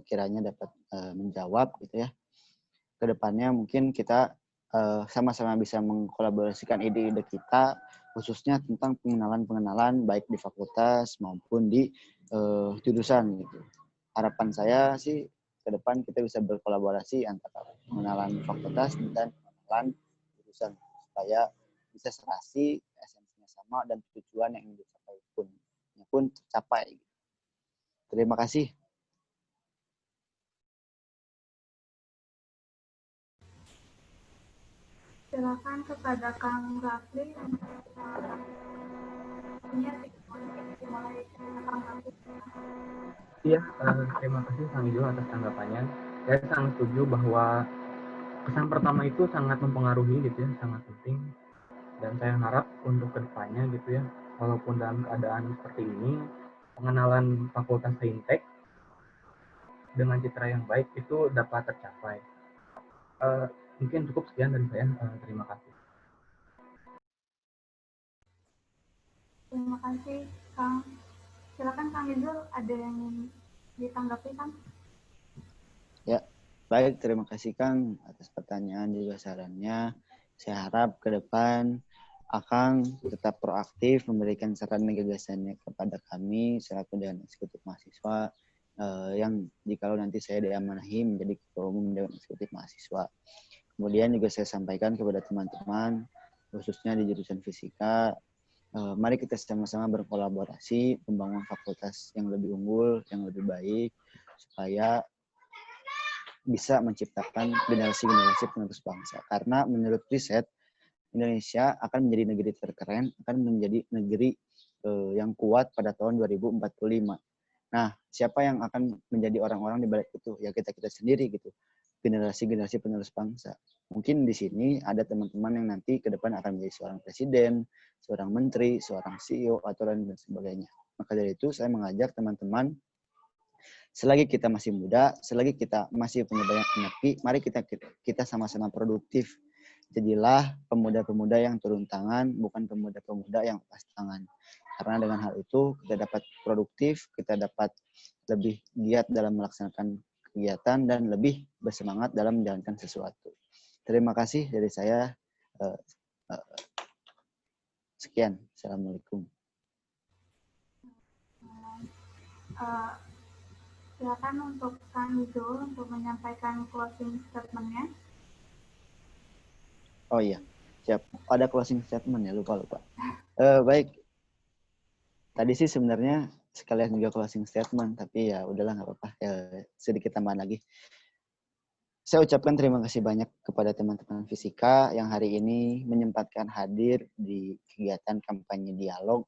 kiranya dapat menjawab gitu ya. Kedepannya mungkin kita sama-sama bisa mengkolaborasikan ide-ide kita, khususnya tentang pengenalan-pengenalan baik di fakultas maupun di jurusan gitu. Harapan saya sih ke depan kita bisa berkolaborasi antara pengenalan fakultas dan pengenalan jurusan supaya bisa serasi, esensinya sama, dan tujuan yang ingin dicapai pun tercapai. Terima kasih. Silakan kepada Kang Rafli. Iya, terima kasih Kang Ijo atas tanggapannya. Saya sangat setuju bahwa kesan pertama itu sangat mempengaruhi gitu ya, sangat penting. Dan saya harap untuk kedepannya gitu ya, walaupun dalam keadaan seperti ini, pengenalan Fakultas Saintek dengan citra yang baik itu dapat tercapai. Mungkin cukup sekian dari saya. Terima kasih. Terima kasih, Kang. Silakan Kang Izul, ada yang ditanggapi, Kang? Ya, baik. Terima kasih Kang atas pertanyaan juga sarannya. Saya harap ke depan Akang tetap proaktif memberikan saran dan gagasannya kepada kami selaku Dewan Eksekutif Mahasiswa yang jikalau nanti saya diamanahi menjadi Ketua Umum Dewan Eksekutif Mahasiswa. Kemudian juga saya sampaikan kepada teman-teman khususnya di jurusan fisika, mari kita sama-sama berkolaborasi membangun fakultas yang lebih unggul, yang lebih baik, supaya bisa menciptakan generasi-generasi penerus bangsa. Karena menurut riset, Indonesia akan menjadi negeri terkeren, akan menjadi negeri yang kuat pada tahun 2045. Nah, siapa yang akan menjadi orang-orang di balik itu? Ya kita-kita sendiri gitu. Generasi-generasi penerus bangsa. Mungkin di sini ada teman-teman yang nanti ke depan akan menjadi seorang presiden, seorang menteri, seorang CEO, atau lain dan sebagainya. Maka dari itu saya mengajak teman-teman, selagi kita masih muda, selagi kita masih punya banyak energi, mari kita sama-sama produktif. Jadilah pemuda-pemuda yang turun tangan, bukan pemuda-pemuda yang lepas tangan. Karena dengan hal itu kita dapat produktif, kita dapat lebih giat dalam melaksanakan kegiatan, dan lebih bersemangat dalam menjalankan sesuatu. Terima kasih dari saya. Sekian. Assalamualaikum. Silakan untuk Kang Izul untuk menyampaikan closing statement-nya. Oh iya, siap. Ada closing statement ya, lupa. Baik. Tadi sih sebenarnya sekalian juga closing statement, tapi ya udahlah nggak apa-apa. Sedikit tambahan lagi. Saya ucapkan terima kasih banyak kepada teman-teman fisika yang hari ini menyempatkan hadir di kegiatan kampanye dialog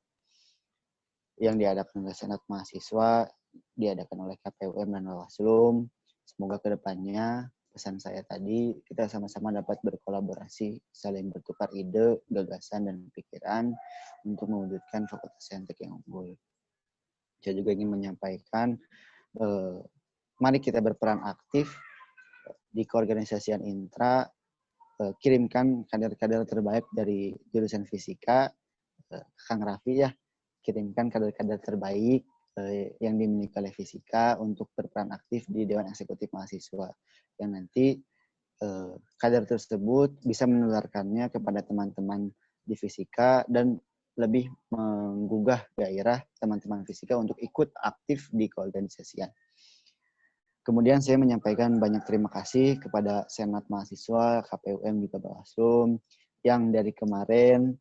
yang diadakan oleh Senat Mahasiswa, diadakan oleh KPUM dan Bawaslu. Semoga kedepannya pesan saya tadi, kita sama-sama dapat berkolaborasi, saling bertukar ide, gagasan, dan pikiran untuk mewujudkan Fakultas Saintek yang unggul. Saya juga ingin menyampaikan, mari kita berperan aktif di keorganisasian Intra, kirimkan kader-kader terbaik dari jurusan fisika, Kang Raffi ya, kirimkan kader-kader terbaik yang dimiliki oleh fisika untuk berperan aktif di Dewan Eksekutif Mahasiswa, yang nanti kader tersebut bisa menularkannya kepada teman-teman di fisika dan lebih menggugah gairah teman-teman fisika untuk ikut aktif di keorganisasian. Kemudian saya menyampaikan banyak terima kasih kepada Senat Mahasiswa, KPUM, juga Bawaslu yang dari kemarin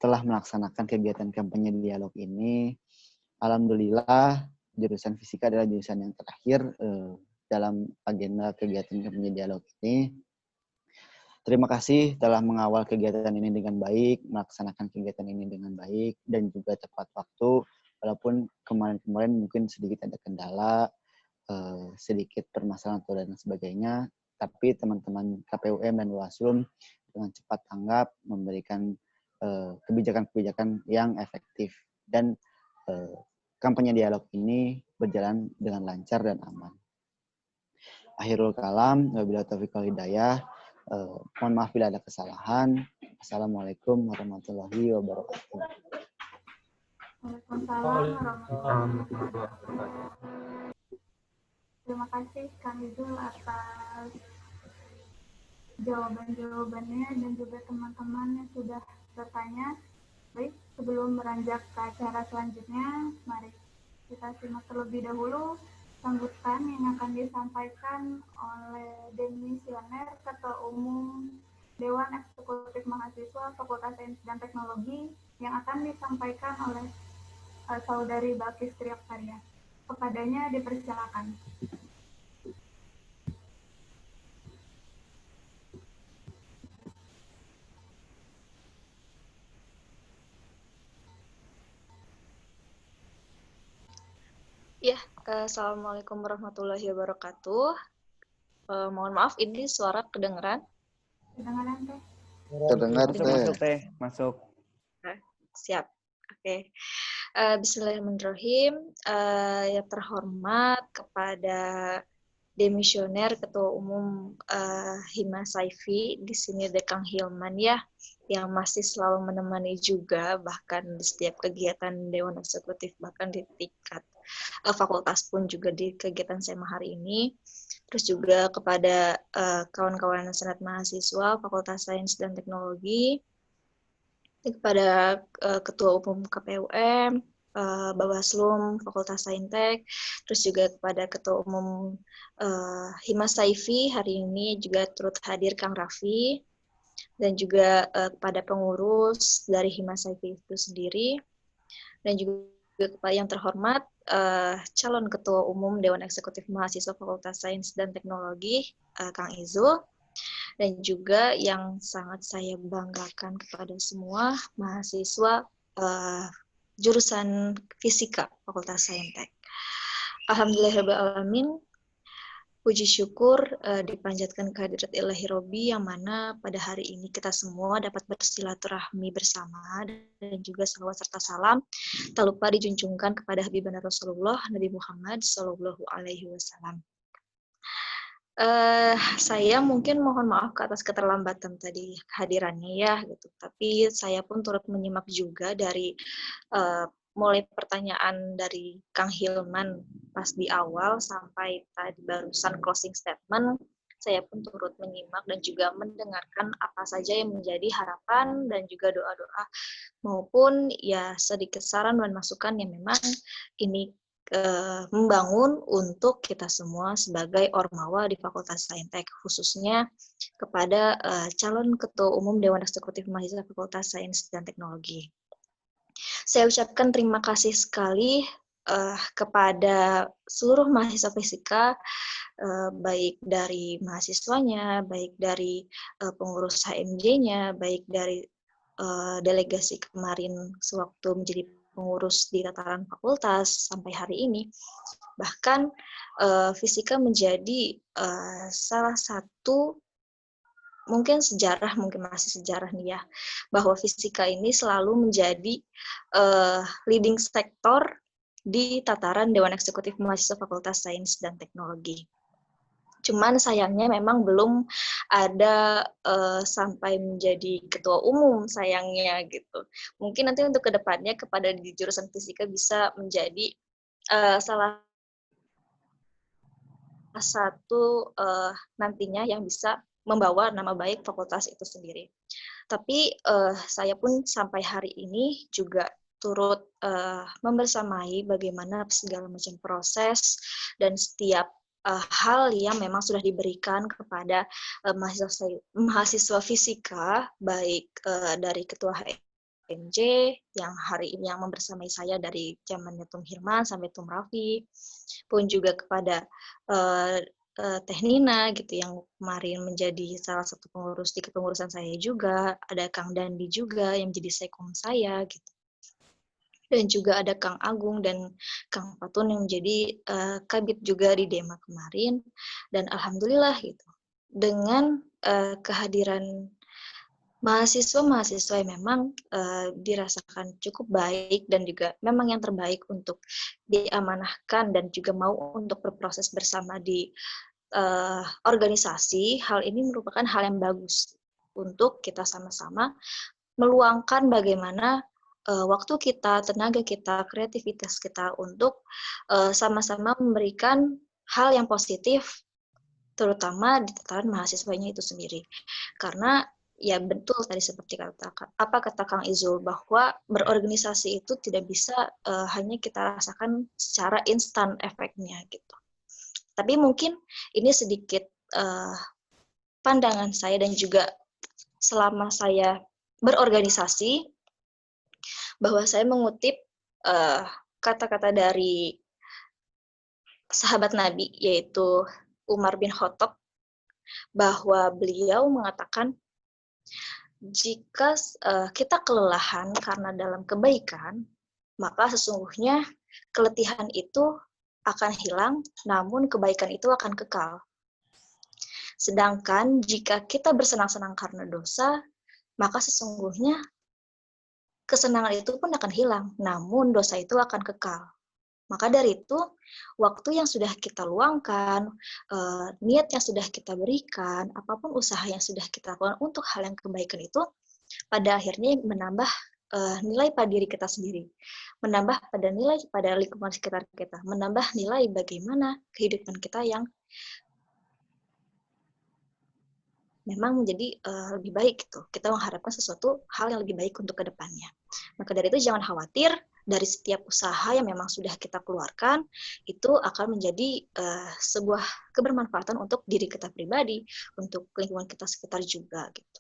telah melaksanakan kegiatan kampanye dialog ini. Alhamdulillah, jurusan fisika adalah jurusan yang terakhir dalam agenda kegiatan kampanye dialog ini. Terima kasih telah mengawal kegiatan ini dengan baik, melaksanakan kegiatan ini dengan baik, dan juga tepat waktu, walaupun kemarin-kemarin mungkin sedikit ada kendala, sedikit permasalahan atau dan sebagainya, tapi teman-teman KPUM dan Bawaslu dengan cepat tanggap memberikan kebijakan-kebijakan yang efektif, dan kampanye dialog ini berjalan dengan lancar dan aman. Akhirul kalam, wabillahi taufiq wal hidayah. Mohon maaf bila ada kesalahan. Assalamualaikum warahmatullahi wabarakatuh. Waalaikumsalam warahmatullahi wabarakatuh. Terima kasih Kang Izul atas jawaban-jawabannya dan juga teman-teman yang sudah bertanya. Baik, sebelum beranjak ke acara selanjutnya, mari kita simak terlebih dahulu sambutan yang akan disampaikan oleh Demisioner Ketua Umum Dewan Eksekutif Mahasiswa Fakultas Sains dan Teknologi yang akan disampaikan oleh Saudari Balkis Trioktaria. Kepadanya dipersilakan. Ya, Assalamualaikum warahmatullahi wabarakatuh. Mohon maaf, ini suara kedengeran? Kedengaran, Teh? Terdengar, Masuk, Teh. Masuk. Siap. Oke. Bismillahirrahmanirrahim. Yang terhormat kepada Demisioner Ketua Umum Hima Saifi, di sini ada Kang Hilman ya, yang masih selalu menemani juga, bahkan di setiap kegiatan Dewan Eksekutif, bahkan di tingkat fakultas pun juga di kegiatan SEMA hari ini. Terus juga kepada kawan-kawan Senat Mahasiswa Fakultas Sains dan Teknologi, kepada Ketua Umum KPUM, Bawaslu Fakultas Saintek, terus juga kepada Ketua Umum Hima Saifi, hari ini juga turut hadir Kang Raffi, dan juga kepada pengurus dari Hima Saifi itu sendiri, dan juga kepada yang terhormat calon Ketua Umum Dewan Eksekutif Mahasiswa Fakultas Sains dan Teknologi, Kang Izul, dan juga yang sangat saya banggakan kepada semua mahasiswa jurusan Fisika Fakultas Saintek. Alhamdulillahirrahmanirrahim, puji syukur dipanjatkan kehadirat Ilahi Robbi, yang mana pada hari ini kita semua dapat bersilaturahmi bersama, dan juga salawat serta salam tak lupa dijunjungkan kepada Habibana Rasulullah Nabi Muhammad Sallallahu Alaihi Wasallam. Saya mungkin mohon maaf atas keterlambatan tadi kehadirannya ya, gitu. Tapi saya pun turut menyimak juga dari mulai pertanyaan dari Kang Hilman pas di awal sampai tadi barusan closing statement. Saya pun turut menyimak dan juga mendengarkan apa saja yang menjadi harapan dan juga doa-doa maupun ya sedikit saran dan masukan yang memang ini membangun untuk kita semua sebagai ormawa di Fakultas Saintek, khususnya kepada calon Ketua Umum Dewan Eksekutif Mahasiswa Fakultas Sains dan Teknologi. Saya ucapkan terima kasih sekali kepada seluruh mahasiswa fisika, baik dari mahasiswanya, baik dari pengurus HMJ-nya, baik dari delegasi kemarin sewaktu menjadi pengurus di tataran fakultas sampai hari ini. Bahkan fisika menjadi salah satu mungkin sejarah, mungkin masih sejarah nih ya, bahwa fisika ini selalu menjadi leading sektor di tataran Dewan Eksekutif Mahasiswa Fakultas Sains dan Teknologi. Cuman sayangnya memang belum ada sampai menjadi ketua umum sayangnya gitu. Mungkin nanti untuk kedepannya kepada di jurusan fisika bisa menjadi salah satu nantinya yang bisa membawa nama baik fakultas itu sendiri. Tapi saya pun sampai hari ini juga turut membersamai bagaimana segala macam proses dan setiap hal yang memang sudah diberikan kepada mahasiswa fisika, baik dari Ketua HMJ yang hari ini yang membersamai saya dari zamannya Tum Hirman sampai Tum Raffi, pun juga kepada Teh Nina gitu yang kemarin menjadi salah satu pengurus di kepengurusan saya juga, ada Kang Dandi juga yang jadi sekom saya gitu. Dan juga ada Kang Agung dan Kang Patun yang menjadi kabid juga di Dema kemarin. Dan alhamdulillah gitu. Dengan kehadiran mahasiswa-mahasiswa yang memang dirasakan cukup baik dan juga memang yang terbaik untuk diamanahkan dan juga mau untuk berproses bersama di organisasi, hal ini merupakan hal yang bagus untuk kita sama-sama meluangkan bagaimana waktu kita, tenaga kita, kreativitas kita untuk sama-sama memberikan hal yang positif, terutama di tataran mahasiswanya itu sendiri. Karena ya betul tadi seperti kata Kang Izul, bahwa berorganisasi itu tidak bisa hanya kita rasakan secara instan efeknya gitu. Tapi mungkin ini sedikit pandangan saya dan juga selama saya berorganisasi, bahwa saya mengutip kata-kata dari sahabat Nabi, yaitu Umar bin Khattab, bahwa beliau mengatakan, jika kita kelelahan karena dalam kebaikan, maka sesungguhnya keletihan itu akan hilang, namun kebaikan itu akan kekal. Sedangkan jika kita bersenang-senang karena dosa, maka sesungguhnya kesenangan itu pun akan hilang, namun dosa itu akan kekal. Maka dari itu, waktu yang sudah kita luangkan, niat yang sudah kita berikan, apapun usaha yang sudah kita lakukan untuk hal yang kebaikan itu, pada akhirnya menambah nilai pada diri kita sendiri, menambah pada nilai pada lingkungan sekitar kita, menambah nilai bagaimana kehidupan kita yang memang menjadi lebih baik gitu. Kita mengharapkan sesuatu hal yang lebih baik untuk kedepannya. Maka dari itu jangan khawatir, dari setiap usaha yang memang sudah kita keluarkan, itu akan menjadi sebuah kebermanfaatan untuk diri kita pribadi, untuk lingkungan kita sekitar juga gitu.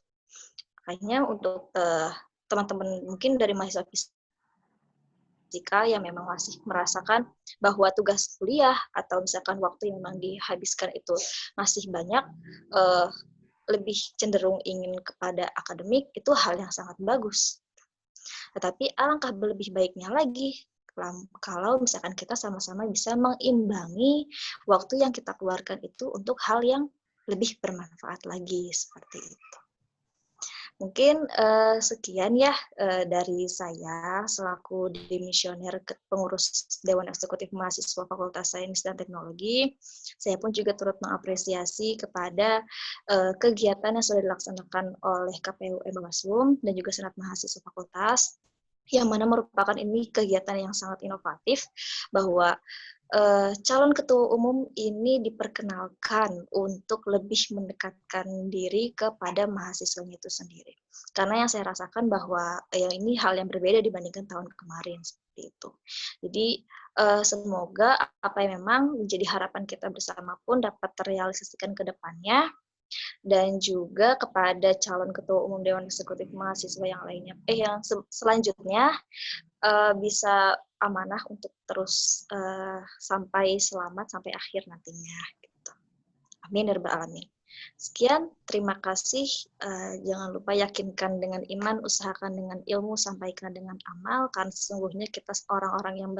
Makanya untuk teman-teman mungkin dari mahasiswa fisika yang memang masih merasakan bahwa tugas kuliah atau misalkan waktu yang memang dihabiskan itu masih banyak, lebih cenderung ingin kepada akademik, itu hal yang sangat bagus. Tetapi alangkah lebih baiknya lagi kalau misalkan kita sama-sama bisa mengimbangi waktu yang kita keluarkan itu untuk hal yang lebih bermanfaat lagi, seperti itu. Mungkin sekian ya dari saya selaku demisioner pengurus Dewan Eksekutif Mahasiswa Fakultas Sains dan Teknologi. Saya pun juga turut mengapresiasi kepada kegiatan yang sudah dilaksanakan oleh KPU Bawaslu dan juga Senat Mahasiswa Fakultas, yang mana merupakan ini kegiatan yang sangat inovatif, bahwa calon ketua umum ini diperkenalkan untuk lebih mendekatkan diri kepada mahasiswanya itu sendiri. Karena yang saya rasakan bahwa yang ini hal yang berbeda dibandingkan tahun kemarin, seperti itu. Jadi semoga apa yang memang menjadi harapan kita bersama pun dapat terrealisasikan ke depannya, dan juga kepada calon ketua umum Dewan Eksekutif Mahasiswa yang lainnya, yang selanjutnya bisa amanah untuk terus sampai selamat sampai akhir nantinya. Gitu. Amin ya rabbal alamin. Sekian, terima kasih. Jangan lupa yakinkan dengan iman, usahakan dengan ilmu, sampaikan dengan amal, karena sesungguhnya kita orang-orang yang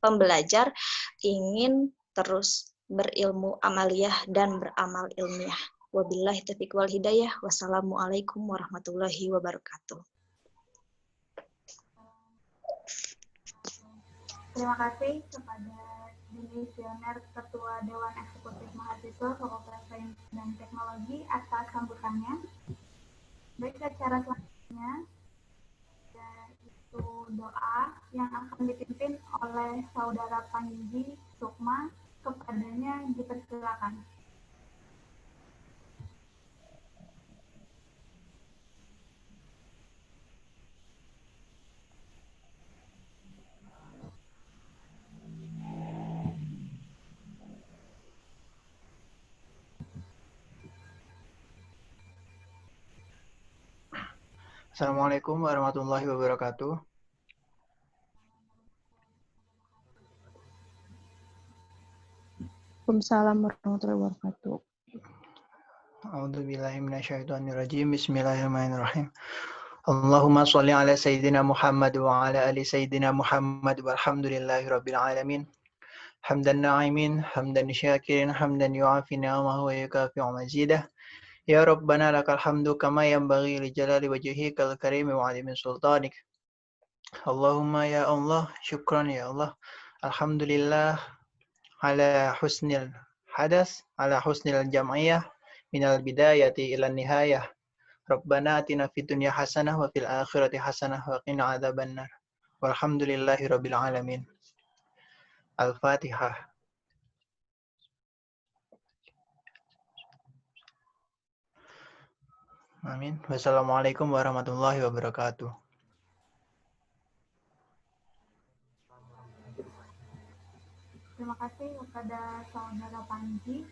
pembelajar ingin terus berilmu amaliyah dan beramal ilmiah. Wabillahi taufiq wal hidayah. Wassalamualaikum warahmatullahi wabarakatuh. Terima kasih kepada Dimisioner Ketua Dewan Eksekutif Mahasiswa Fakultas Sains dan Teknologi atas sambutannya. Baik, acara selanjutnya yaitu doa yang akan dipimpin oleh Saudara Panji Sukma. Kepadanya dipersilakan. Assalamualaikum warahmatullahi wabarakatuh. Waalaikumsalam warahmatullahi wabarakatuh. A'udzubillahi minasyaitonirrajim. Bismillahirrahmanirrahim. Allahumma sholli ala sayyidina Muhammad wa ala ali sayyidina Muhammad walhamdulillahi rabbil alamin. Hamdan na'imin, hamdan syakirin, hamdan yu'afi ni'amahu wa yukafi'u mazidah. Ya Rabbana lakal hamdu kama yanbaghi li jalali wajhikal karim wa 'azimi sultanik. Allahumma ya Allah, syukran ya Allah. Alhamdulillah ala husnil hadas, ala husnil jam'iyah minal bidayati ila nihayah. Rabbana atina fid dunya hasanah wa fil akhirati hasanah wa qina adzabannar. Walhamdulillahi rabbil alamin. Al-Fatihah. Amin. Wassalamualaikum warahmatullahi wabarakatuh. Terima kasih kepada Saudara Panji.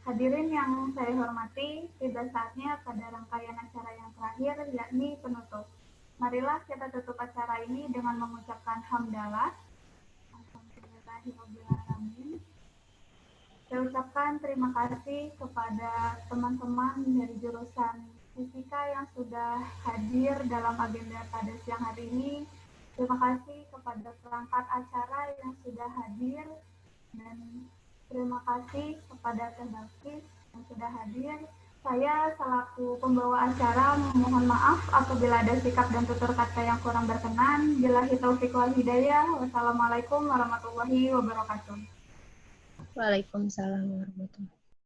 Hadirin yang saya hormati, tiba saatnya pada rangkaian acara yang terakhir, yakni penutup. Marilah kita tutup acara ini dengan mengucapkan hamdalah. Alhamdulillahirrahmanirrahim. Saya ucapkan terima kasih kepada teman-teman dari jurusan Fisika yang sudah hadir dalam agenda pada siang hari ini. Terima kasih kepada perangkat acara yang sudah hadir, dan terima kasih kepada Teh Balkis yang sudah hadir. Saya selaku pembawa acara mohon maaf apabila ada sikap dan tutur kata yang kurang berkenan. Billahi taufiq wal hidayah. Wassalamualaikum warahmatullahi wabarakatuh. Waalaikumsalam warahmatullahi wabarakatuh.